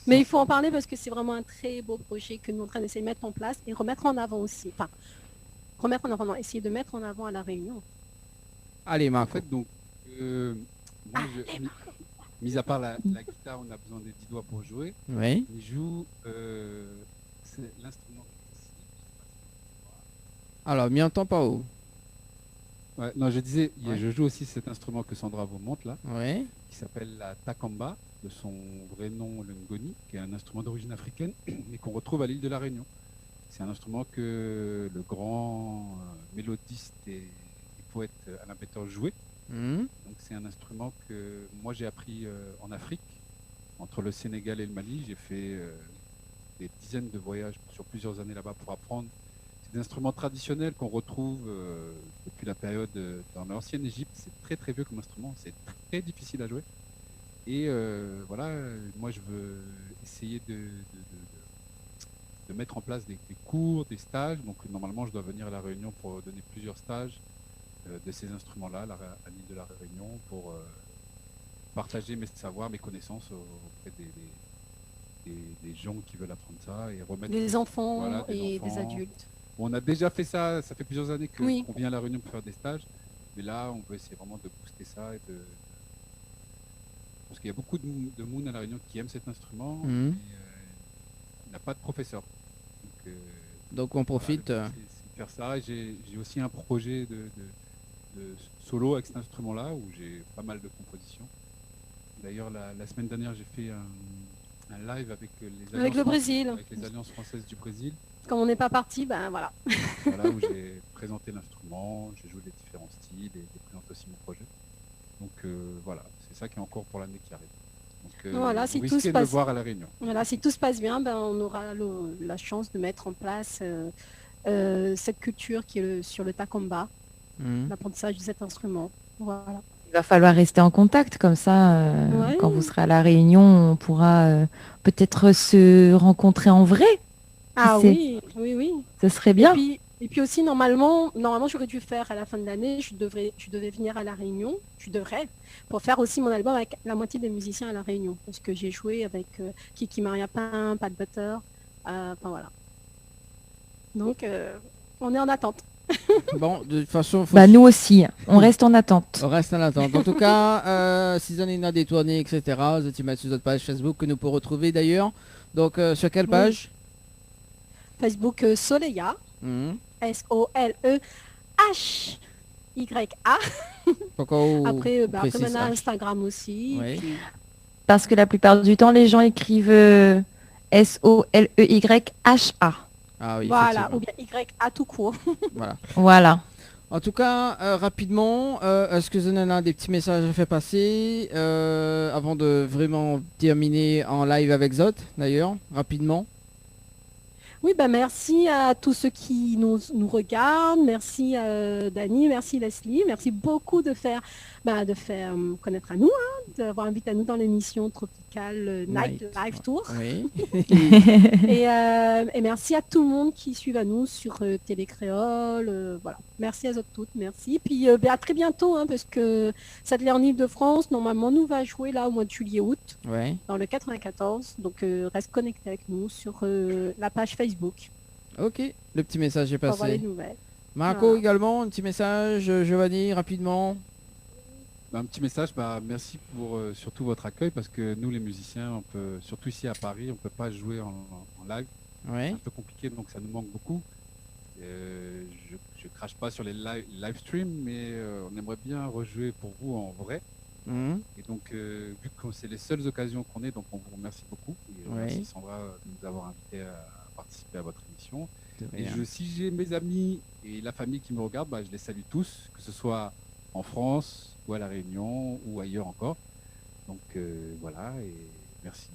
Mais il faut en parler parce que c'est vraiment un très beau projet que nous sommes en train d'essayer de mettre en place et remettre en avant aussi. Enfin, remettre en avant, non, essayer de mettre en avant à La Réunion. Allez En Marco. fait, donc, moi, mis à part la guitare, on a besoin des 10 doigts pour jouer. Oui. Il joue c'est l'instrument. Alors, m'y entend pas où? Ouais, non, je disais, Ouais. je joue aussi cet instrument que Sandra vous montre là, Oui. qui s'appelle la takamba, de son vrai nom le ngoni, qui est un instrument d'origine africaine, mais qu'on retrouve à l'île de la Réunion. C'est un instrument que le grand mélodiste et poète Alain Pétor jouait. Mhm. Donc c'est un instrument que moi j'ai appris en Afrique, entre le Sénégal et le Mali. J'ai fait des dizaines de voyages sur plusieurs années là-bas pour apprendre. C'est des instruments traditionnels qu'on retrouve depuis la période dans l'ancienne Égypte. C'est très très vieux comme instrument, c'est très difficile à jouer. Et voilà, moi je veux essayer de mettre en place des cours, des stages. Donc normalement, je dois venir à La Réunion pour donner plusieurs stages de ces instruments-là à l'île de La Réunion pour partager mes savoirs, mes connaissances auprès des gens qui veulent apprendre ça et remettre Des enfants voilà, et des enfants. adultes. On a déjà fait ça fait plusieurs années Oui. qu'on vient à La Réunion pour faire des stages, mais là on veut essayer vraiment de booster ça parce qu'il y a beaucoup de monde à La Réunion qui aiment cet instrument, mais il n'a pas de professeur. Donc on profite. Voilà, c'est faire ça. J'ai aussi un projet de solo avec cet instrument-là où j'ai pas mal de compositions. D'ailleurs, la semaine dernière, j'ai fait un live avec le Brésil. Avec les alliances françaises du Brésil. Comme on n'est pas parti, ben voilà. Voilà, où j'ai présenté l'instrument, j'ai joué les différents styles et j'ai présenté aussi mon projet. Donc voilà, c'est ça qui est en cours pour l'année qui arrive. Donc voilà, vous risquez de le voir à La Réunion. Voilà, si tout se passe bien, ben, on aura la chance de mettre en place cette culture qui est sur le takamba, l'apprentissage de cet instrument. Voilà. Il va falloir rester en contact, comme ça, Ouais. quand vous serez à La Réunion, on pourra peut-être se rencontrer en vrai. Ah sait oui, oui, oui. Ce serait bien. Et puis aussi, normalement j'aurais dû faire à la fin de l'année, je devais venir à La Réunion, pour faire aussi mon album avec la moitié des musiciens à La Réunion. Parce que j'ai joué avec Kiki Maria Pain, Pat Butter, enfin voilà. Donc, on est en attente. Bon, de toute façon, Bah nous aussi, on reste en attente. On reste en attente. En tout cas, si vous en avez des tournées, etc., vous êtes mettre sur notre page Facebook que nous pouvons retrouver d'ailleurs. Donc, sur quelle page? Facebook Soleya, S-O-L-E-H-Y-A. Après, maintenant Instagram aussi. Oui. Puis... Parce que la plupart du temps, les gens écrivent S-O-L-E-Y-H-A. Ah oui, voilà, ou bien Y-A tout court. Voilà. En tout cas, rapidement, est-ce que vous en avez des petits messages à faire passer avant de vraiment terminer en live avec Zot, d'ailleurs, rapidement? Oui, bah merci à tous ceux qui nous regardent. Merci Dani, merci Leslie. Merci beaucoup de faire connaître à nous, d'avoir invité à nous dans l'émission Tropical Night Live Tour. Oui. et merci à tout le monde qui suit à nous sur Télécréole. Voilà. Merci à vous toutes, merci. Puis à très bientôt, parce que Satellite en Ile-de-France, normalement, nous va jouer là au mois de juillet-août, dans le 94. Donc reste connecté avec nous sur la page Facebook. Ok, le petit message est Pour voir les passé. nouvelles. Marco également, un petit message. Giovanni, rapidement. Un petit message, merci pour surtout votre accueil parce que nous les musiciens, on peut, surtout ici à Paris, on ne peut pas jouer en live. Ouais. C'est un peu compliqué donc ça nous manque beaucoup. Je crache pas sur les live streams mais on aimerait bien rejouer pour vous en vrai. Et donc vu que c'est les seules occasions qu'on ait, donc on vous remercie beaucoup. Et je remercie Sandra de nous avoir invités à participer à votre émission. Et si j'ai mes amis et la famille qui me regardent, je les salue tous, que ce soit en France ou à La Réunion ou ailleurs encore. Donc voilà, et merci.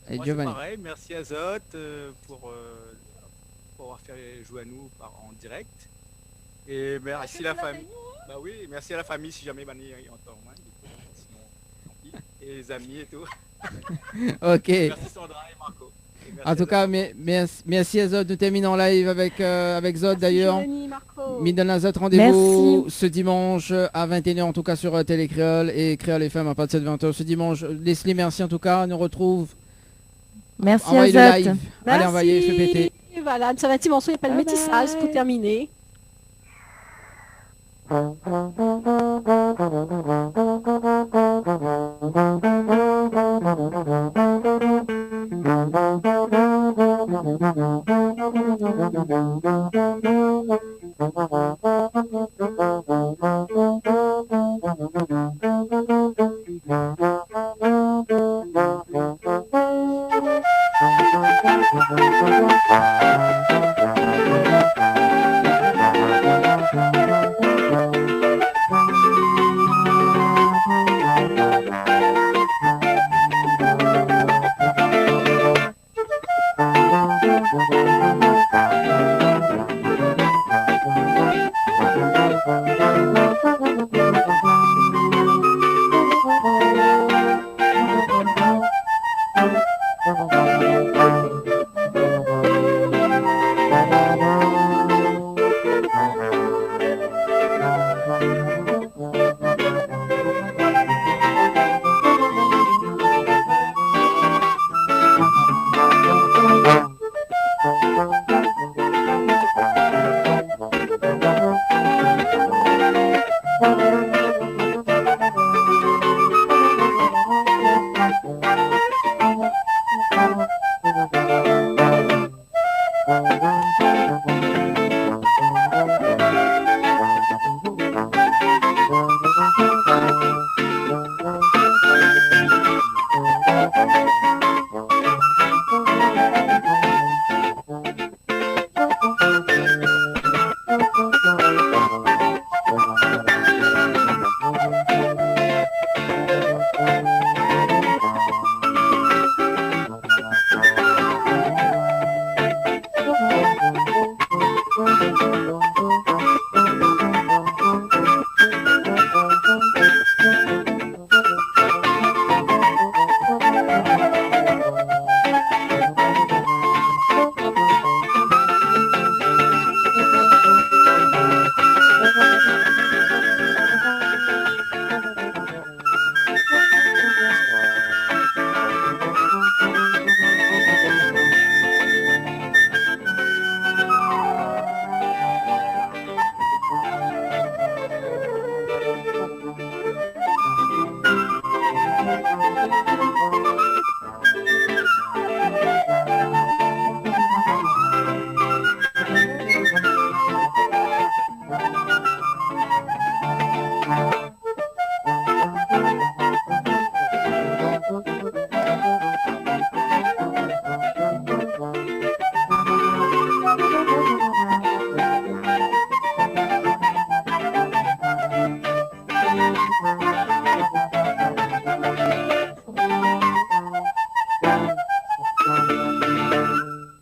Et moi, Giovanni. c'est pareil, merci à Zot pour avoir fait jouer à nous en direct. Et merci la famille. Bah oui, merci à la famille si jamais Bani entend moins. Sinon, tant pis. Et les amis et tout. Ok. Merci Sandra et Marco. En tout cas, merci à Zod. Nous terminons en live avec Zod d'ailleurs. Nous donnons à Zod rendez-vous ce dimanche à 21h en tout cas sur Télécréole et Créole FM à partir de 20h ce dimanche. Leslie, merci en tout cas. On nous retrouve. Merci à Zod. Live. Allez, envoyez, fais péter. Voilà, ça va un petit morceau, il n'y a pas de métissage pour terminer.